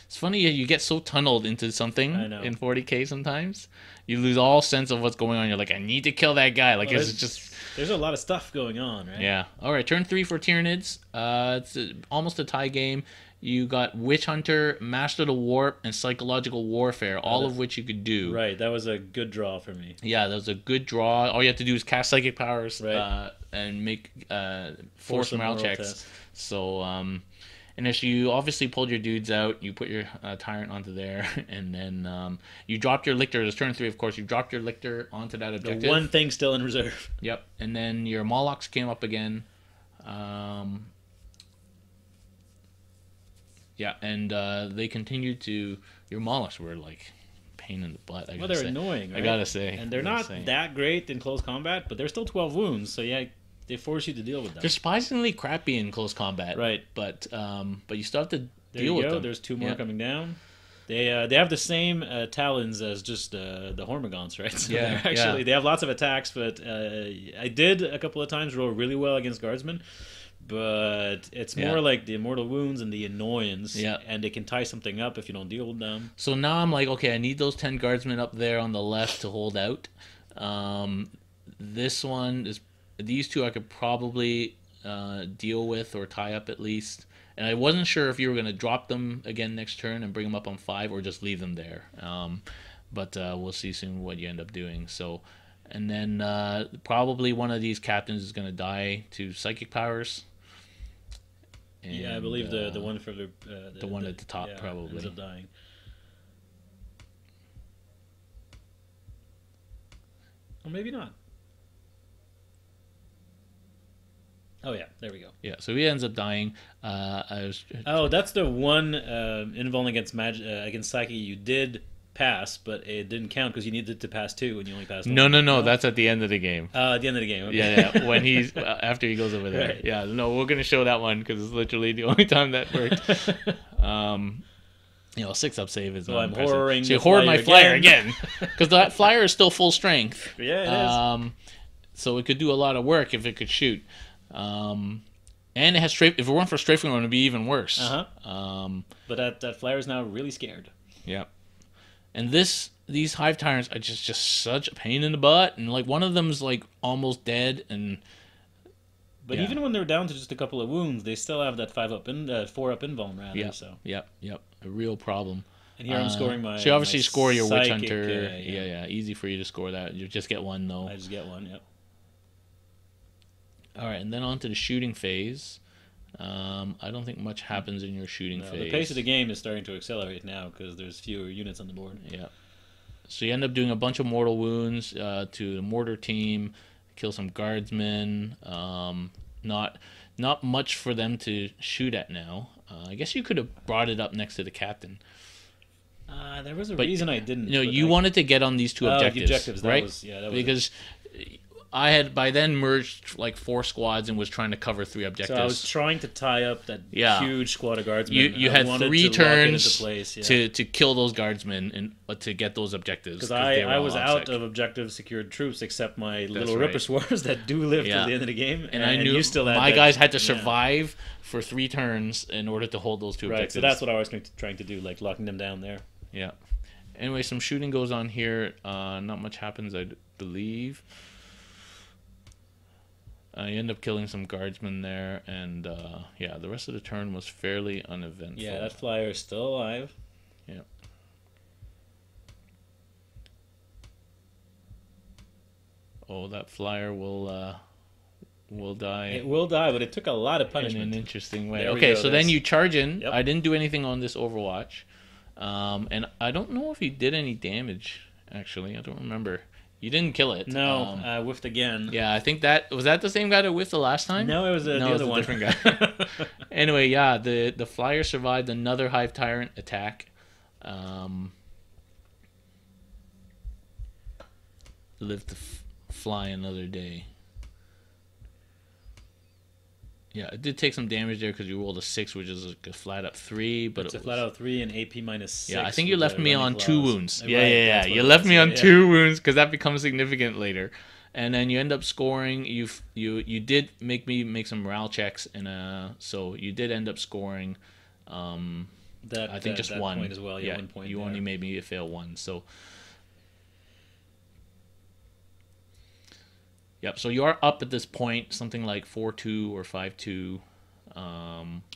It's funny, you get so tunneled into something in 40k sometimes. You lose all sense of what's going on. You're like, I need to kill that guy. Like, it's just... There's a lot of stuff going on, right? Yeah. All right, turn 3 for Tyranids. It's almost a tie game. You got Witch Hunter, Master the Warp, and Psychological Warfare, all of which you could do. Right, that was a good draw for me. Yeah, that was a good draw. All you have to do is cast Psychic Powers and make force morale checks. So, and as you obviously pulled your dudes out, you put your Tyrant onto there, and then you dropped your Lictor. It's turn 3, of course. You dropped your Lictor onto that objective. The one thing still in reserve. Yep. And then your Molochs came up again. Yeah, and they continued to... Your Molochs were like pain in the butt. They're annoying, right? I gotta say. And they're not that great in close combat, but they're still 12 wounds, so yeah, they force you to deal with them. They're surprisingly crappy in close combat. Right. But you still have to deal with them. There's 2 more coming down. They have the same talons as just the Hormagaunts, right? So they have lots of attacks, but I did a couple of times roll really well against Guardsmen. But it's more like the Immortal Wounds and the Annoyance, and they can tie something up if you don't deal with them. So now I'm like, okay, I need those 10 Guardsmen up there on the left to hold out. This one is... These 2 I could probably deal with or tie up at least. And I wasn't sure if you were going to drop them again next turn and bring them up on 5 or just leave them there. But we'll see soon what you end up doing. So, and then probably one of these captains is going to die to Psychic Powers. And, I believe the one for the one at the top probably ends up dying. Or maybe not. Oh yeah, there we go. Yeah, so he ends up dying. That's the one invuln against against Psyche you did pass, but it didn't count because you needed to pass 2 and you only passed 1. No, that's at the end of the game. At the end of the game. Okay. Yeah, when he's after he goes over there. Right. Yeah, no, we're gonna show that one because it's literally the only time that worked. 6-up save is. I'm horroring. So you hoard my flyer again because that flyer is still full strength. Yeah, it is. So it could do a lot of work if it could shoot. And it has strafe. If it weren't for strafing, it would be even worse. But that flyer is now really scared. Yeah. And these Hive Tyrants are just such a pain in the butt, and like one of them's like almost dead, but even when they're down to just a couple of wounds, they still have that 4-up invuln rather. Yep. So Yep, a real problem. And here I'm scoring my. So you obviously score your Witch Psychic, Hunter. Yeah, easy for you to score that. You just get 1 though. I just get 1. Yep. All right, and then on to the shooting phase. I don't think much happens in your shooting phase. The pace of the game is starting to accelerate now because there's fewer units on the board. Yeah. So you end up doing a bunch of mortal wounds to the mortar team, kill some guardsmen. Not much for them to shoot at now. I guess you could have brought it up next to the captain. There was a reason I didn't. You wanted to get on these 2 objectives, right? That was because I had by then merged like 4 squads and was trying to cover 3 objectives. So I was trying to tie up that huge squad of guardsmen. You had 3 turns to kill those guardsmen and to get those objectives. Because I was out of objective secured troops except my little Ripper Swarms that do live till the end of the game. And I knew you still had my guys had to survive for 3 turns in order to hold those 2 objectives. So that's what I was trying to do, like locking them down there. Yeah. Anyway, some shooting goes on here. Not much happens, I believe. You end up killing some guardsmen there, and the rest of the turn was fairly uneventful. Yeah, that flyer is still alive. Yeah. Oh, that flyer will die. It will die, but it took a lot of punishment. In an interesting way. Okay, so then you charge in. Yep. I didn't do anything on this Overwatch. And I don't know if he did any damage, actually. I don't remember. You didn't kill it. No, I whiffed again. Yeah, I think that... Was that the same guy that whiffed the last time? No, it was the other one. Different guy. Anyway, yeah, the flyer survived another Hive Tyrant attack. Lived to fly another day. Yeah, it did take some damage there because you rolled a 6, which is like a flat up 3. But It's it a was, flat out 3 and AP minus 6. yeah, I think you with left the me running on 2 claws. wounds. Right, Yeah, yeah, yeah. that's what You it left was. me on Yeah. 2 wounds because that becomes significant later. And then you end up scoring. You did make me make some morale checks, and so you did end up scoring. I think just that one. point as well. Yeah, 1 point. You there. only made me fail 1. So, yep. So you are up at this point, something like 4-2 or 5-2.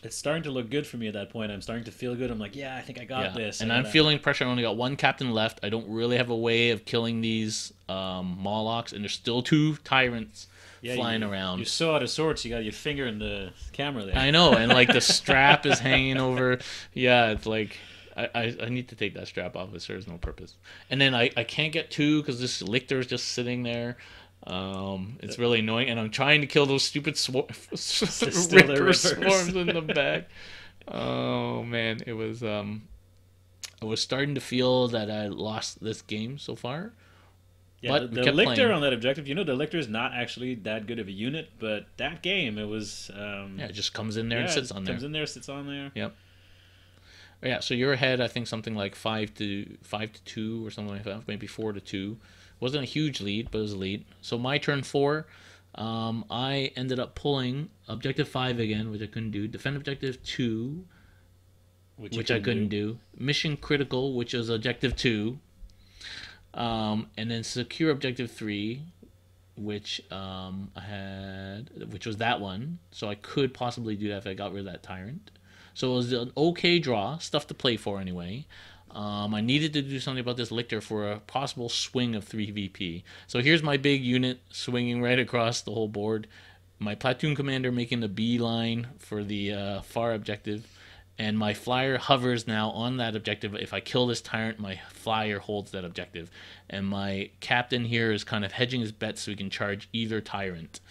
It's starting to look good for me at that point. I'm starting to feel good. I'm like, yeah, I think I got this. And I'm feeling pressure. I only got 1 captain left. I don't really have a way of killing these Molochs, and there's still 2 tyrants flying around. You're so out of sorts. You got your finger in the camera there. I know, and like the strap is hanging over. Yeah, it's like I need to take that strap off. It serves no purpose. And then I can't get 2 because this Lictor is just sitting there. It's really annoying, and I'm trying to kill those stupid Ripper swarms in the back. Oh man, it was I was starting to feel that I lost this game so far. Yeah, but the Lictor on that objective, the Lictor is not actually that good of a unit, but that game it was. It just comes in there and sits on there. Comes in there, sits on there. Yep. Yeah, so you're ahead. I think something like 5-2 or something like that, maybe 4-2. Wasn't a huge lead, but it was a lead. So my turn 4, I ended up pulling objective 5 again, which I couldn't do. Defend objective 2, which I couldn't do. Mission critical, which was objective 2, and then secure objective 3, which I had, which was that one. So I could possibly do that if I got rid of that tyrant. So it was an okay draw, stuff to play for anyway. I needed to do something about this Lictor for a possible swing of 3 VP. So here's my big unit swinging right across the whole board. My platoon commander making the beeline for the far objective. And my flyer hovers now on that objective. If I kill this tyrant, my flyer holds that objective. And my captain here is kind of hedging his bets so he can charge either tyrant,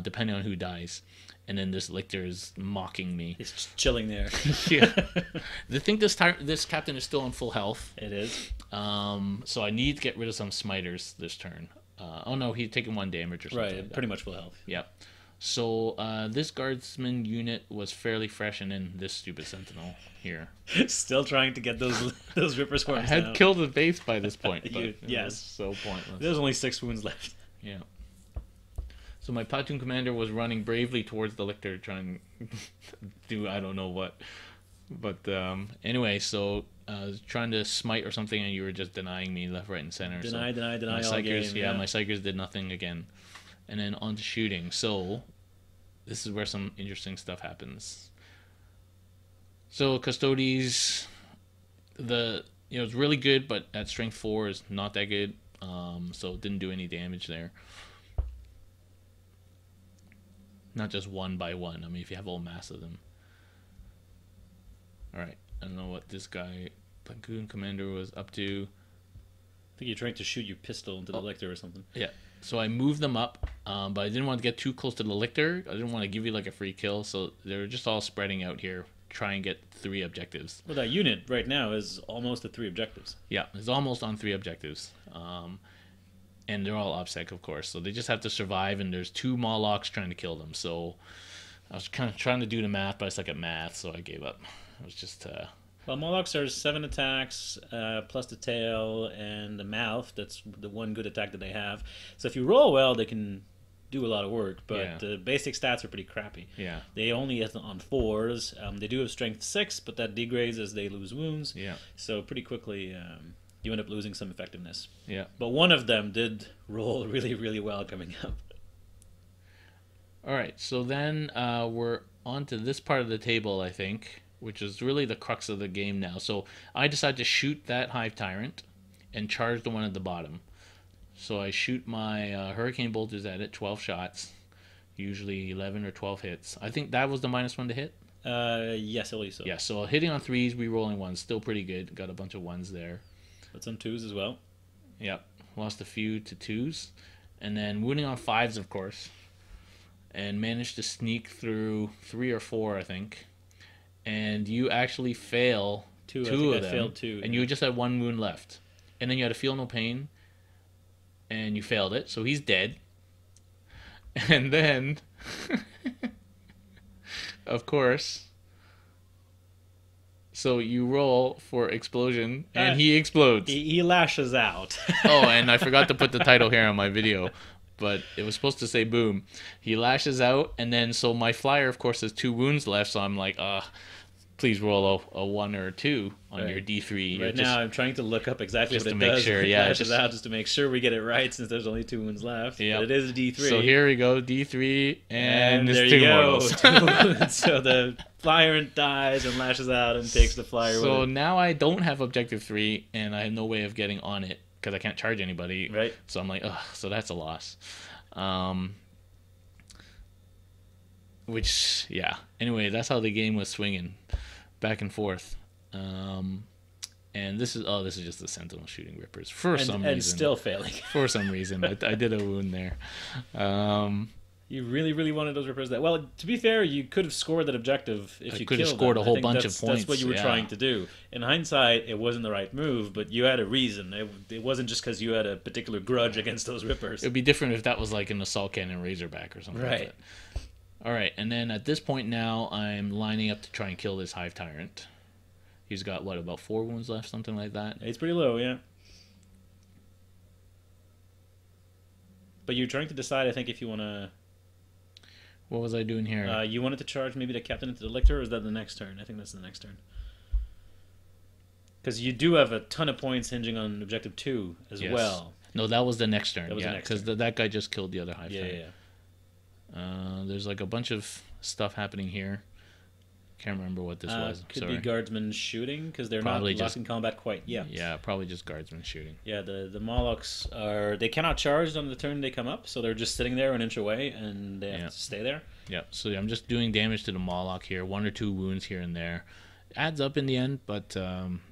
depending on who dies. And then this Lictor is mocking me. He's just chilling there. Yeah. I think this captain is still on full health. It is. So I need to get rid of some smiters this turn. Oh no, he's taking 1 damage or something. Right, like pretty much full health. Yep. So this guardsman unit was fairly fresh, and then this stupid sentinel here. Still trying to get those Ripper swarms. I had killed the base by this point. But yes. It was so pointless. There's only 6 wounds left. Yeah. So my platoon commander was running bravely towards the Lictor, trying to do I don't know what. But anyway, so I was trying to smite or something, and you were just denying me left, right, and center. Deny my all game. Yeah, my Psychers did nothing again. And then on to shooting. So this is where some interesting stuff happens. So Custodes, it's really good, but at strength 4 is not that good. So it didn't do any damage there. Not just 1 by 1. I mean, if you have a whole mass of them. Alright. I don't know what this guy, platoon commander, was up to. I think you're trying to shoot your pistol into the Lictor or something. Yeah. So I moved them up, but I didn't want to get too close to the Lictor. I didn't want to give you like a free kill, so they're just all spreading out here, try and get 3 objectives. Well, that unit right now is almost at 3 objectives. Yeah, it's almost on 3 objectives. And they're all OPSEC, of course, so they just have to survive, and there's 2 Molochs trying to kill them. So I was kind of trying to do the math, but I suck at math, so I gave up. It was just... Well, Molochs are 7 attacks, plus the tail and the mouth. That's the one good attack that they have. So if you roll well, they can do a lot of work, but the basic stats are pretty crappy. Yeah. They only hit on 4s. They do have strength 6, but that degrades as they lose wounds. Yeah. So pretty quickly... you end up losing some effectiveness. Yeah. But one of them did roll really, really well coming up. All right, so then we're on to this part of the table, I think, which is really the crux of the game now. So I decide to shoot that Hive Tyrant and charge the one at the bottom. So I shoot my Hurricane Bolters at it, 12 shots, usually 11 or 12 hits. I think that was the -1 to hit. Yes, I believe so. Yeah, so hitting on 3s, re-rolling 1s, still pretty good. Got a bunch of 1s there. But some 2s as well. Yep, lost a few to 2s. And then wounding on 5s, of course. And managed to sneak through 3 or 4, I think. And you actually fail 2 of them. I failed 2. And you just had 1 wound left. And then you had to feel no pain. And you failed it, so he's dead. And then... of course. So you roll for explosion, and he explodes. He lashes out. Oh, and I forgot to put the title here on my video, but it was supposed to say boom. He lashes out, and then so my flyer, of course, has 2 wounds left, so I'm like, please roll a 1 or a 2 on your D3. Right now, I'm trying to look up exactly what it make does. sure, It yeah, lashes out just to make sure we get it right, since there's only 2 wounds left. Yeah, but it is a D3. So here we go, D3, and there there's you 2 go. mortals. 2 wounds. So the flyer dies and lashes out and takes the flyer with So it. now I don't have objective 3, and I have no way of getting on it because I can't charge anybody. Right. So I'm like, ugh. So that's a loss. Which, yeah. Anyway, that's how the game was swinging, back and forth. And this is just the Sentinel shooting Rippers for some reason. And still failing. For some reason, I did a wound there. You really, really wanted those Rippers. Well, to be fair, you could have scored that objective if you could killed have scored them. a whole I think bunch of points. That's what you were trying to do. In hindsight, it wasn't the right move, but you had a reason. It wasn't just because you had a particular grudge against those Rippers. It'd be different if that was like an assault cannon Razorback or something like that. All right, and then at this point now, I'm lining up to try and kill this Hive Tyrant. He's got, what, about 4 wounds left, something like that? It's pretty low, yeah. But you're trying to decide, I think, if you want to... What was I doing here? You wanted to charge maybe the Captain into the Lictor, or is that the next turn? I think that's the next turn. Because you do have a ton of points hinging on Objective 2 as well. No, that was the next turn. That was the next turn. Because that guy just killed the other Hive Tyrant. Yeah. There's like a bunch of stuff happening here. Can't remember what this was. Could be Guardsmen shooting, because they're probably not locked in combat quite yet. Yeah, probably just Guardsmen shooting. Yeah, the Molochs they cannot charge on the turn they come up, so they're just sitting there an inch away, and they have to stay there. Yeah, so I'm just doing damage to the Moloch here, 1 or 2 wounds here and there. Adds up in the end, but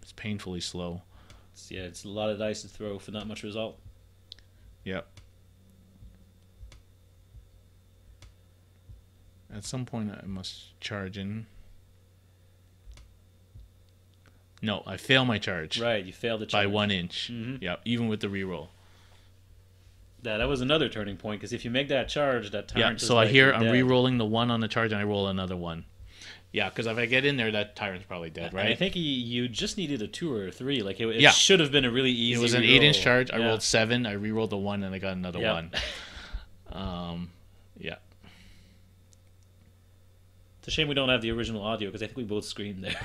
it's painfully slow. It's a lot of dice to throw for not much result. Yep. At some point I must charge in. No, I fail my charge. Right, you failed the charge. By 1 inch. Mm-hmm. Yep, even with the reroll. That was another turning point, because if you make that charge, that Tyrant so I'm re-rolling the 1 on the charge, and I roll another 1. Yeah, because if I get in there, that Tyrant's probably dead, right? I think you just needed a 2 or a 3. Like it should have been a really easy. It was an re-roll. 8-inch charge. I rolled 7. I re-rolled the 1, and I got another 1. Yeah. It's a shame we don't have the original audio, because I think we both screamed there.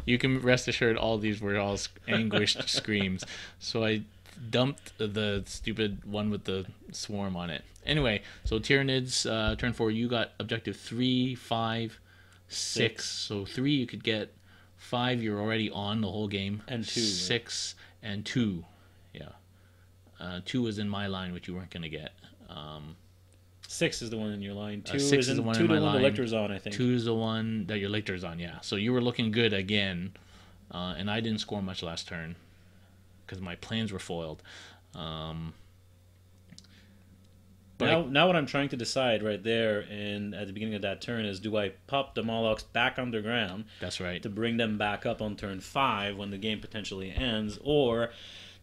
You can rest assured all these were all anguished screams. So I dumped the stupid one with the swarm on it. Anyway, so Tyranids, turn 4, you got objective 3, 5, 6. So 3 you could get, 5 you're already on the whole game. And 2. 6 and 2. Yeah. 2 was in my line, which you weren't going to get. 6 is the one in your line. 2 6 is the one in my line. The Lictor's on, I think. 2 is the one that your Lictor's on, yeah. So you were looking good again, and I didn't score much last turn because my plans were foiled. Now what I'm trying to decide right there and at the beginning of that turn is, do I pop the Molochs back underground? That's right. To bring them back up on turn 5 when the game potentially ends, or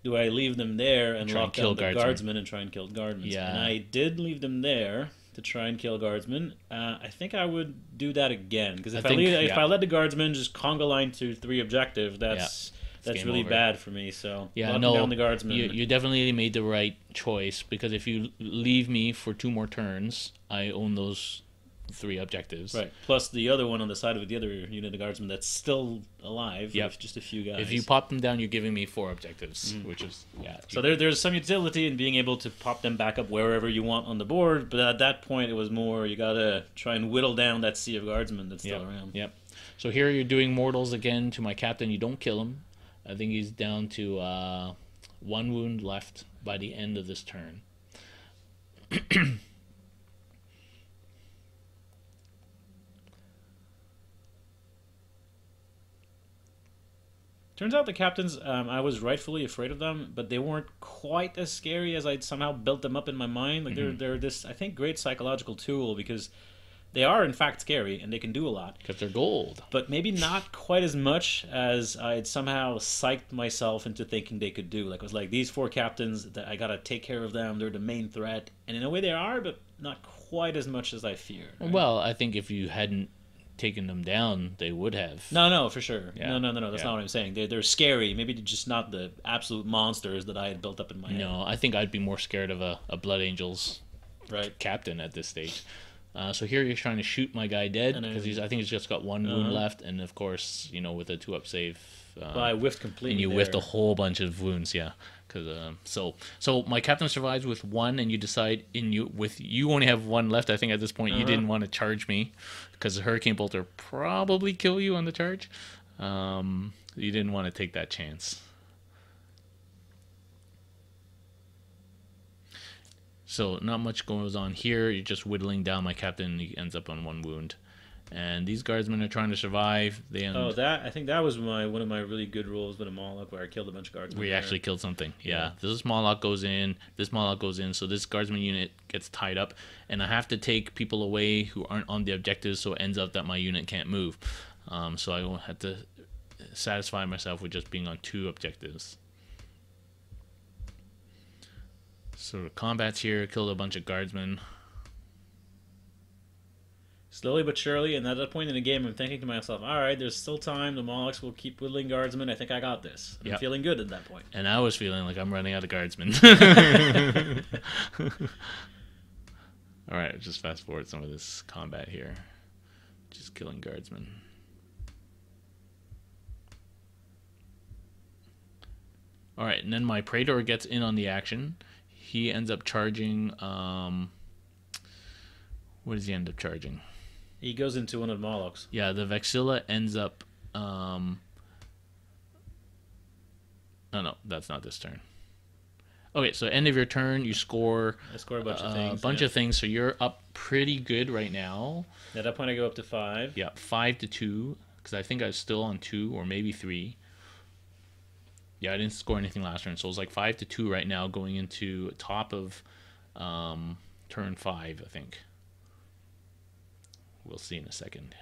do I leave them there and lock down the Guardsmen and try and kill Guardsmen? Yeah. And I did leave them there to try and kill Guardsmen. I think I would do that again, because if I let the Guardsmen just conga line to 3 objective, that's really bad for me. So down the Guardsmen. You definitely made the right choice, because if you leave me for 2 more turns, I own those 3 objectives. Plus the other one on the side of the other unit of Guardsmen that's still alive. With just a few guys. If you pop them down, you're giving me 4 objectives, which is So there's some utility in being able to pop them back up wherever you want on the board, but at that point it was more you gotta try and whittle down that sea of Guardsmen that's still around. Yep. So here you're doing mortals again to my captain. You don't kill him. I think he's down to 1 wound left by the end of this turn. Turns out the captains, I was rightfully afraid of them, but they weren't quite as scary as I'd somehow built them up in my mind. Like they're this, I think, great psychological tool, because they are in fact scary and they can do a lot. Because they're gold. But maybe not quite as much as I'd somehow psyched myself into thinking they could do. Like, it was like, these 4 captains, that I gotta take care of them, they're the main threat. And in a way they are, but not quite as much as I feared. Right? Well, I think if you hadn't taken them down, they would have. No, for sure. Yeah. No. That's not what I'm saying. They're scary. Maybe they're just not the absolute monsters that I had built up in my head. No, I think I'd be more scared of a Blood Angels captain at this stage. So here you're trying to shoot my guy dead because I think he's just got one wound left, and of course, with a 2-up save. I whiffed completely. And you whiffed a whole bunch of wounds, yeah. Because so my captain survives with 1, and you decide you only have 1 left. I think at this point you didn't want to charge me because the Hurricane Bolter probably kill you on the charge. You didn't want to take that chance. So not much goes on here. You're just whittling down my captain, and he ends up on 1 wound. And these guardsmen are trying to survive. I think that was one of my really good rolls with a Moloch where I killed a bunch of guardsmen. We actually killed something. Yeah. This Moloch goes in. This Moloch goes in. So this guardsman unit gets tied up, and I have to take people away who aren't on the objectives. So it ends up that my unit can't move. So I had to satisfy myself with just being on 2 objectives. So the combat's here. Killed a bunch of guardsmen. Slowly but surely, and at that point in the game, I'm thinking to myself, all right, there's still time. The Molochs will keep whittling guardsmen. I think I got this. I'm feeling good at that point. And I was feeling like I'm running out of guardsmen. All right, just fast forward some of this combat here. Just killing guardsmen. All right, and then my Praetor gets in on the action. He ends up charging... what does he end up charging? He goes into one of the Molochs. Yeah, the Vexilla ends up... No, that's not this turn. Okay, so end of your turn, you score... I score a bunch of things. Of things, so you're up pretty good right now. At that point, I go up to 5. Yeah, 5-2, because I think I was still on 2 or maybe 3. Yeah, I didn't score anything last turn, so it was like 5-2 right now going into top of turn 5, I think. We'll see in a second.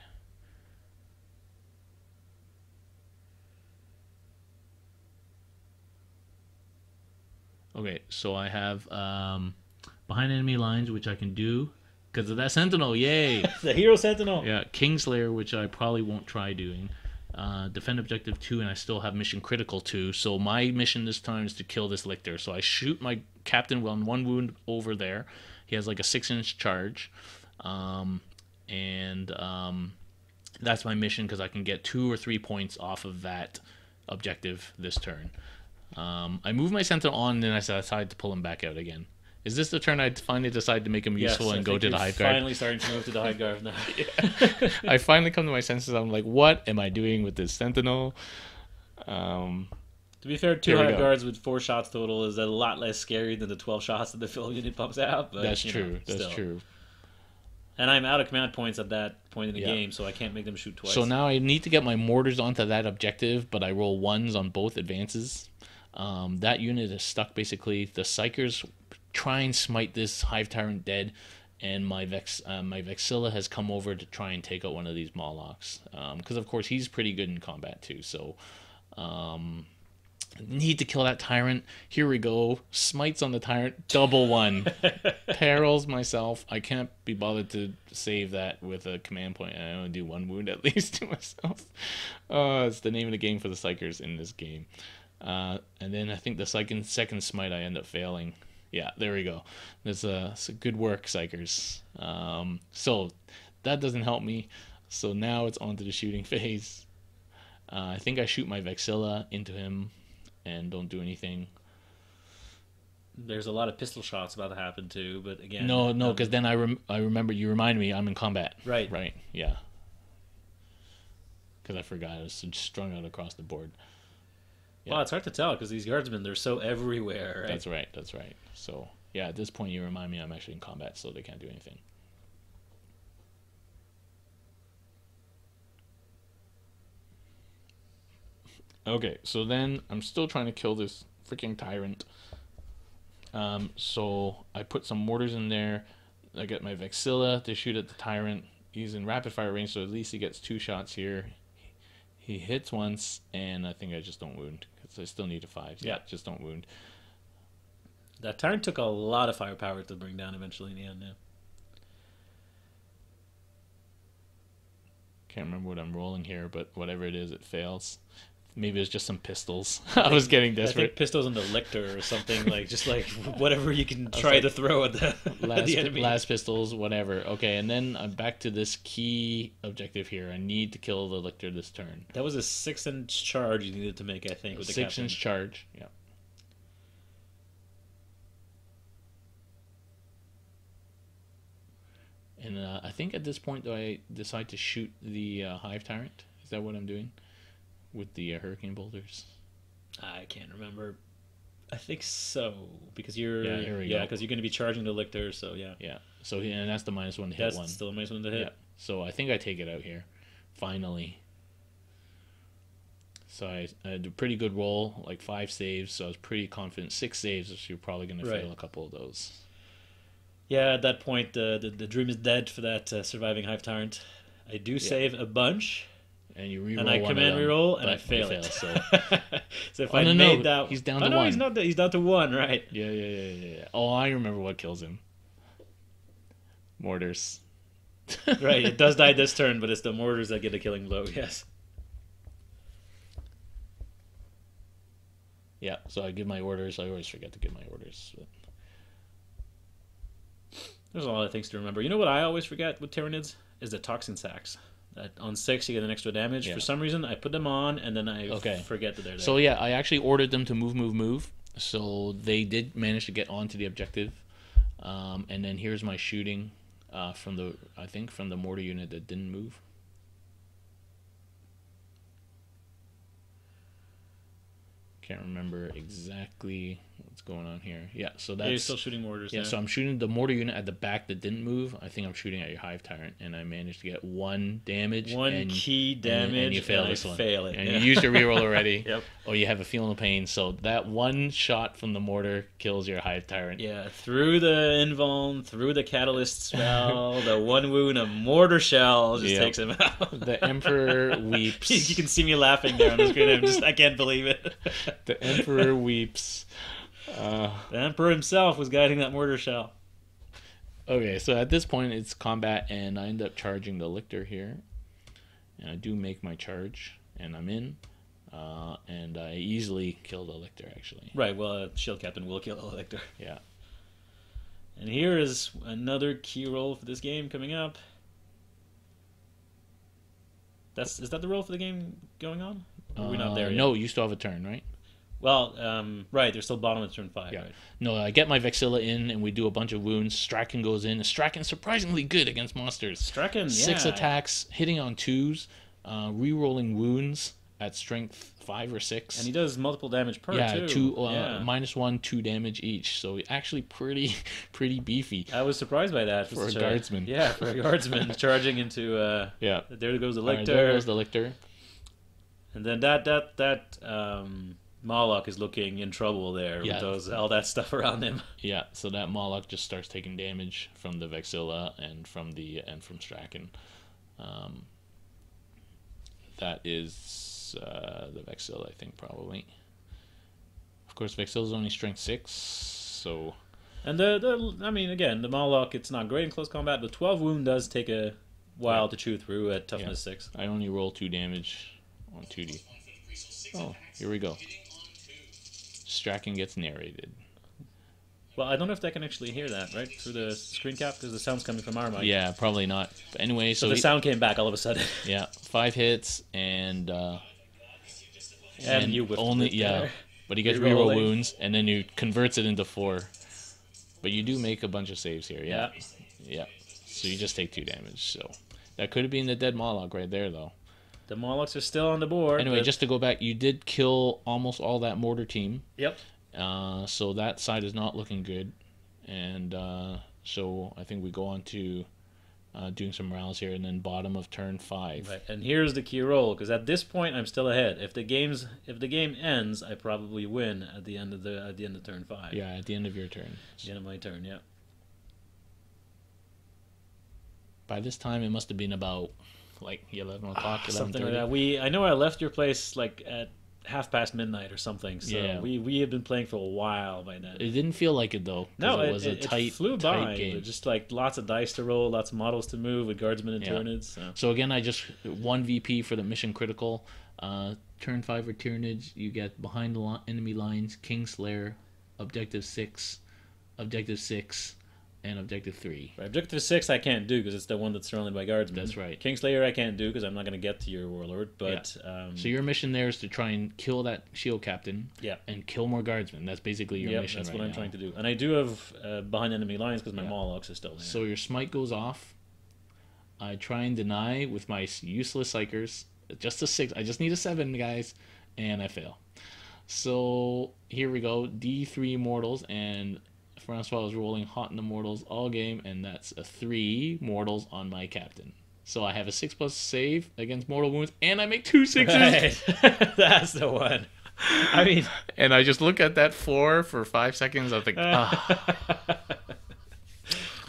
Okay, so I have behind enemy lines, which I can do because of that Sentinel. Yay! The Hero Sentinel. Yeah, Kingslayer, which I probably won't try doing. Defend objective 2, and I still have mission critical 2. So my mission this time is to kill this Lictor. So I shoot my captain on 1 wound over there. He has like a 6-inch charge. That's my mission because I can get 2 or 3 points off of that objective this turn. I move my Sentinel on, and then I decide to pull him back out again. Is this the turn I finally decide to make him useful and go to the Hive Guard? Finally starting to move to the Hive Guard now. I finally come to my senses. I'm like, what am I doing with this Sentinel? To be fair, 2 Hive Guards with 4 shots total is a lot less scary than the 12 shots that the fill unit pumps out. But, That's true. That's true. And I'm out of command points at that point in the game, so I can't make them shoot twice. So now I need to get my mortars onto that objective, but I roll 1s on both advances. That unit is stuck, basically. The Psychers try and smite this Hive Tyrant dead, and my Vexilla has come over to try and take out one of these Molochs. Because, of course, he's pretty good in combat, too. So, need to kill that Tyrant. Here we go. Smites on the Tyrant. Double 1. Perils myself. I can't be bothered to save that with a command point. I only do 1 wound at least to myself. It's the name of the game for the Psychers in this game. And then I think the second smite I end up failing. Yeah, there we go. That's good work, Psychers. So that doesn't help me. So now it's on to the shooting phase. I think I shoot my Vexilla into him and don't do anything. There's a lot of pistol shots about to happen too, but again... No, because then I remember, you remind me I'm in combat. Right, yeah. Because I forgot, I was strung out across the board. Yeah. Well, it's hard to tell because these guardsmen, they're so everywhere, right? That's right. So, yeah, at this point you remind me I'm actually in combat, so they can't do anything. Okay, so then I'm still trying to kill this freaking Tyrant. So I put some mortars in there. I get my Vexilla to shoot at the Tyrant. He's in rapid fire range, so at least he gets 2 shots here. He hits once, and I think I just don't wound because I still need a 5. Yeah, just don't wound. That Tyrant took a lot of firepower to bring down eventually in the end. Yeah. Can't remember what I'm rolling here, but whatever it is, it fails. Maybe it's just some pistols. I was getting desperate. I think pistols on the lictor or something, like just like whatever you can try to throw at the enemy. Last pistols, whatever. Okay, and then I'm back to this key objective here. I need to kill the lictor this turn. That was a 6-inch charge you needed to make, I think, with the 6-inch charge. Yeah. And I think at this point, do I decide to shoot the Hive Tyrant? Is that what I'm doing with the Hurricane Bolters? I can't remember. I think so, because you're because you're going to be charging the lictor. So yeah. So and that's the -1 to hit one. That's still a -1 to hit. Yeah. So I think I take it out here, finally. So I had a pretty good roll, like 5 saves. So I was pretty confident. 6 saves, so you're probably going to fail a couple of those. Yeah, at that point, the dream is dead for that surviving Hive Tyrant. I do save a bunch. And you reroll and I command reroll, and I fail it. So if I made that... He's down to 1. He's down to 1, right? Yeah. Oh, I remember what kills him. Mortars. Right, it does die this turn, but it's the mortars that get a killing blow, yes. Yeah, so I give my orders. I always forget to give my orders. But... There's a lot of things to remember. You know what I always forget with Tyranids? Is the Toxin Sacks. That on 6 you get an extra damage. For some reason, I put them on, and then I forget that they're there. So yeah, I actually ordered them to move. So they did manage to get onto the objective. And then here's my shooting from the mortar unit that didn't move. Can't remember exactly what's going on here. Yeah, so that's... you're still shooting mortars. Yeah, so I'm shooting the mortar unit at the back that didn't move. I think I'm shooting at your Hive Tyrant, and I managed to get 1 damage. Key damage, and you fail this one. Fail it. And you used your reroll already. Yep. Or you have a feeling of pain. So that 1 shot from the mortar kills your Hive Tyrant. Yeah, through the invuln, through the catalyst spell, the 1 wound, a mortar shell just takes him out. The Emperor weeps. You can see me laughing there on the screen. I can't believe it. The Emperor weeps. The Emperor himself was guiding that mortar shell. Okay, so at this point it's combat, and I end up charging the lictor here. And I do make my charge, and I'm in. And I easily kill the lictor, actually. Right, well, Shield Captain will kill the lictor. Yeah. And here is another key roll for this game coming up. Is that the roll for the game going on? Or are we not there yet? No, you still have a turn, right? Well, right, they're still bottom of turn 5, right? No, I get my Vexilla in, and we do a bunch of wounds. Strachan goes in. Strachan's surprisingly good against monsters. Strachan, 6 attacks, hitting on 2s, re-rolling wounds at strength 5 or 6. And he does multiple damage per, too. -1, 2 damage each. So actually pretty beefy. I was surprised by that. For a guardsman. Yeah, for a guardsman charging into... There goes the lictor. There goes the lictor. And then that Moloch is looking in trouble there with all that stuff around him. Yeah, so that Moloch just starts taking damage from the Vexilla and from Strachan. That is the Vexilla, I think, probably. Of course, Vexilla's only strength 6, so... And the Moloch, it's not great in close combat, but 12 wound does take a while to chew through at toughness 6. I only roll 2 damage on 2D. Oh, here we go. Strachan gets narrated. Well, I don't know if they can actually hear that, right? Through the screen cap, because the sound's coming from our mic. Yeah, probably not. But anyway, so the sound came back all of a sudden. Yeah, 5 hits, and you whiffed it but he gets reroll wounds, and then you converts it into 4. But you do make a bunch of saves here, yeah. So you just take 2 damage, so... That could have been the dead Moloch right there, though. The Molochs are still on the board. Anyway, just to go back, you did kill almost all that mortar team. Yep. So that side is not looking good. And so I think we go on to doing some rounds here, and then bottom of turn 5. Right. And here's the key roll, because at this point I'm still ahead. If the game ends, I probably win at the end of turn 5. Yeah, at the end of your turn. At the end of my turn, yeah. By this time, it must have been about like 11 o'clock, 11:30. Something like that. I know I left your place like at half past midnight or something. So Yeah. we had been playing for a while by then. It didn't feel like it though, 'cause No, it was a it tight, flew tight by. game. Just like lots of dice to roll, lots of models to move with guardsmen and Yeah. Tyranids. So. So again, I just 1 VP for the mission critical. Turn 5 or Tyranids, you get behind the enemy lines, Kingslayer, Objective 6, Objective 6, and Objective 3. Right, Objective 6 I can't do because it's the one that's surrounded by guardsmen. That's right. Kingslayer I can't do because I'm not going to get to your warlord. But So your mission there is to try and kill that shield captain. Yeah. And kill more guardsmen. That's basically your mission. That's right what I'm now. trying to do. And I do have behind enemy lines because my Molochs is still there. So your smite goes off. I try and deny with my useless psychers. Just a 6. I just need a 7, guys, and I fail. So here we go. D3 mortals, and Francois was rolling hot in the mortals all game, and that's a 3 mortals on my captain. So I have a 6+ save against mortal wounds, and I make 2 6s. Right. That's the one. I mean, and I just look at that 4 for 5 seconds. I think,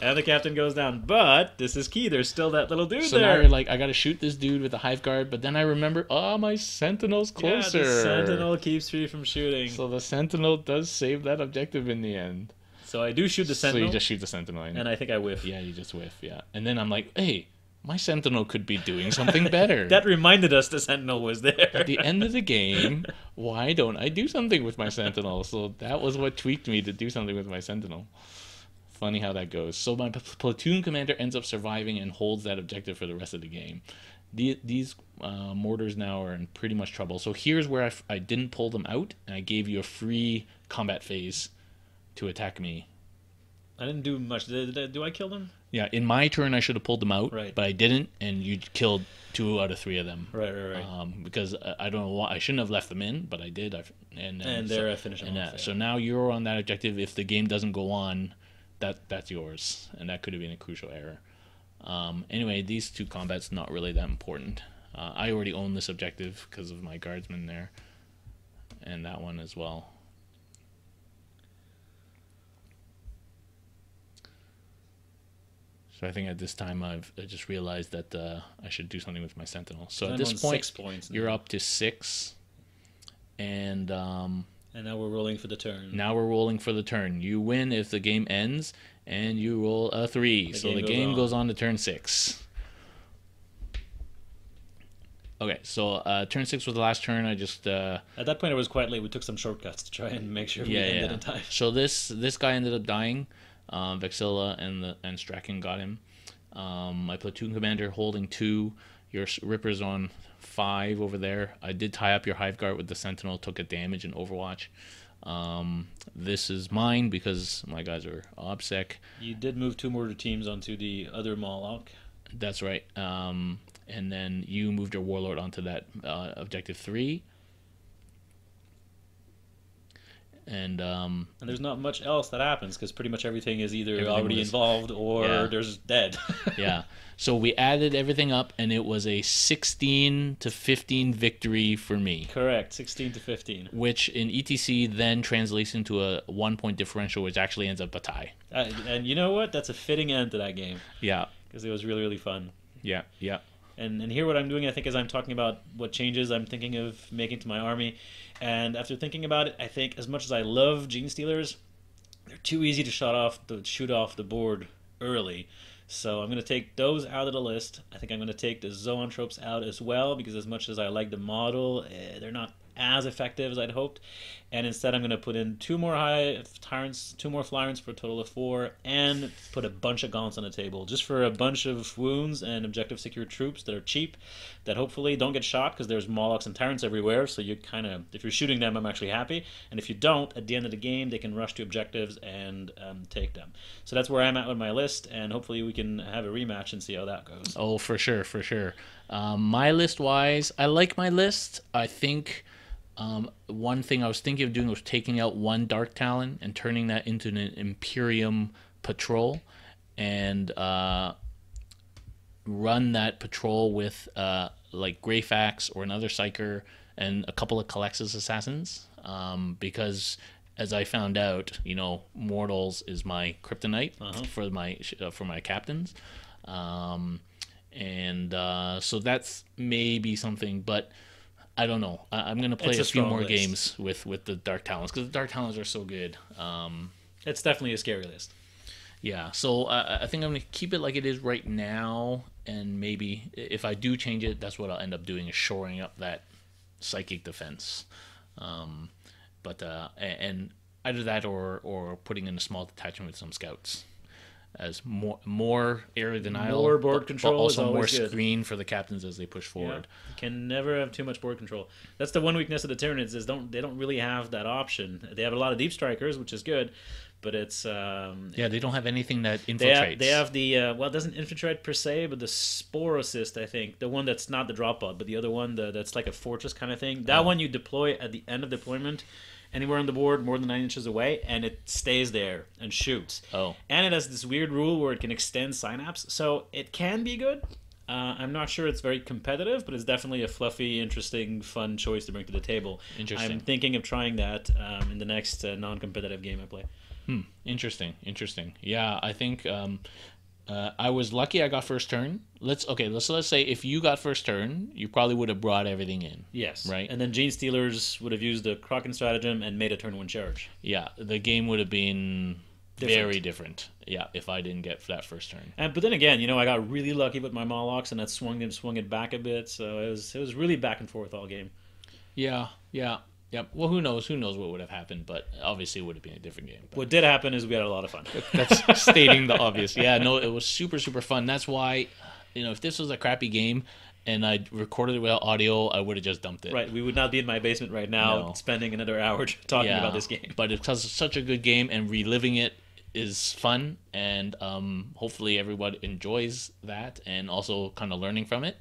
And the captain goes down. But this is key. There's still that little dude so there. now you're like, I gotta shoot this dude with the hive guard, but then I remember, my sentinel's closer. Yeah, the sentinel keeps me from shooting. So the sentinel does save that objective in the end. So I do shoot the sentinel. So you just shoot the sentinel. And I think I whiff. Yeah, you just whiff, yeah. And then I'm like, hey, my sentinel could be doing something better. That reminded us the sentinel was there. At the end of the game, why don't I do something with my sentinel? So that was what tweaked me to do something with my sentinel. Funny how that goes. So my platoon commander ends up surviving and holds that objective for the rest of the game. These mortars now are in pretty much trouble. So here's where I didn't pull them out, and I gave you a free combat phase to attack me. I didn't do much. Do I kill them? Yeah, in my turn I should have pulled them out, Right. but I didn't, and you killed 2 out of 3 of them. Right. Because I don't know why I shouldn't have left them in, but I did. I finish them off. So now you're on that objective. If the game doesn't go on, that's yours, and that could have been a crucial error. Anyway, these 2 combats not really that important. I already own this objective because of my guardsmen there, and that one as well. So I think at this time I just realized that I should do something with my sentinel. So at this point, 6 points you're up to 6, and now we're rolling for the turn. Now we're rolling for the turn. You win if the game ends, and you roll a 3. So the game goes on to turn 6. Okay, so turn 6 was the last turn. I just at that point it was quite late. We took some shortcuts to try and make sure we ended in time. So this guy ended up dying. Vexilla and Strachan got him. My platoon commander holding 2. Your Ripper's on 5 over there. I did tie up your Hive Guard with the Sentinel. Took a damage in Overwatch. This is mine because my guys are OBSEC. You did move 2 mortar teams onto the other Moloch. That's right. And then you moved your Warlord onto that Objective 3. And there's not much else that happens because pretty much everything is either already involved or there's dead. Yeah. So we added everything up, and it was a 16-15 victory for me. Correct, 16-15. Which in ETC then translates into a 1-point differential, which actually ends up a tie. And you know what? That's a fitting end to that game. Yeah. Because it was really, really fun. Yeah. And here what I'm doing, I think, is I'm talking about what changes I'm thinking of making to my army. And after thinking about it, I think as much as I love Gene Stealers, they're too easy to shoot off the board early. So I'm going to take those out of the list. I think I'm going to take the Zoantropes out as well, because as much as I like the model, they're not as effective as I'd hoped. And instead I'm going to put in 2 more Tyrants, 2 more Flyers for a total of 4, and put a bunch of Gaunts on the table, just for a bunch of wounds and objective secure troops that are cheap, that hopefully don't get shot, because there's Molochs and Tyrants everywhere, so you kind of, if you're shooting them, I'm actually happy. And if you don't, at the end of the game, they can rush to objectives and take them. So that's where I'm at with my list, and hopefully we can have a rematch and see how that goes. Oh, for sure. My list-wise, I like my list. I think one thing I was thinking of doing was taking out 1 Dark Talon and turning that into an Imperium patrol, and run that patrol with like Greyfax or another Psyker and a couple of Calexis assassins, because as I found out, Mortals is my kryptonite for my captains, and so that's maybe something, but I don't know. I'm gonna play It's a a few strong more list. games with the Dark Talons because the Dark Talons are so good. It's definitely a scary list. Yeah, so I think I'm gonna keep it like it is right now, and maybe if I do change it, that's what I'll end up doing is shoring up that psychic defense. But and either that or putting in a small detachment with some scouts as more area denial, More board but control is also more always good. screen for the captains as they push forward. You can never have too much board control. That's the one weakness of the Tyranids is they don't really have that option. They have a lot of deep strikers, which is good, but it's Yeah, they don't have anything that they infiltrates. have the well, it doesn't infiltrate per se, but the spore assist, I think, the one that's not the drop pod, but the other one that's like a fortress kind of thing. That one you deploy at the end of deployment. Anywhere on the board more than 9 inches away, and it stays there and shoots. Oh. And it has this weird rule where it can extend synapse, so it can be good. I'm not sure it's very competitive, but it's definitely a fluffy, interesting, fun choice to bring to the table. Interesting. I'm thinking of trying that in the next non-competitive game I play. Interesting. Yeah, I think I was lucky I got first turn. Let's say if you got first turn, you probably would have brought everything in. Yes. Right? And then Gene Stealers would have used the Kraken stratagem and made a turn 1 charge. Yeah, the game would have been Different. very different. Yeah, if I didn't get that first turn. But then again, I got really lucky with my Molochs, and that swung it back a bit, so it was really back and forth all game. Yeah. Well, who knows? Who knows what would have happened? But obviously, it would have been a different game. But What did happen is we had a lot of fun. that's stating the obvious. Yeah, no, it was super fun. That's why, if this was a crappy game and I recorded it without audio, I would have just dumped it. Right, we would not be in my basement right now No. spending another hour talking Yeah, about this game. but because it's such a good game and reliving it is fun, and hopefully everyone enjoys that and also kind of learning from it.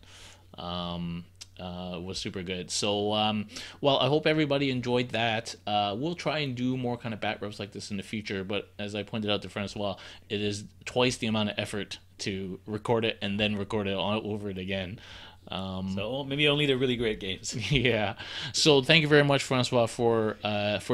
Was super good. So, well, I hope everybody enjoyed that. We'll try and do more kind of bat reps like this in the future, but as I pointed out to Francois, it is twice the amount of effort to record it and then record it all over it again. So maybe only the really great games. Yeah. So thank you very much, Francois, for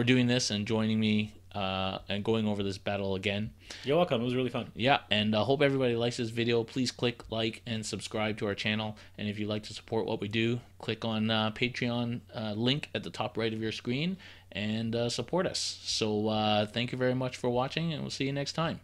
doing this and joining me and going over this battle again. You're welcome. It was really fun. Yeah, and I hope everybody likes this video. Please click like and subscribe to our channel. And if you'd like to support what we do, click on Patreon link at the top right of your screen and support us. So thank you very much for watching, and we'll see you next time.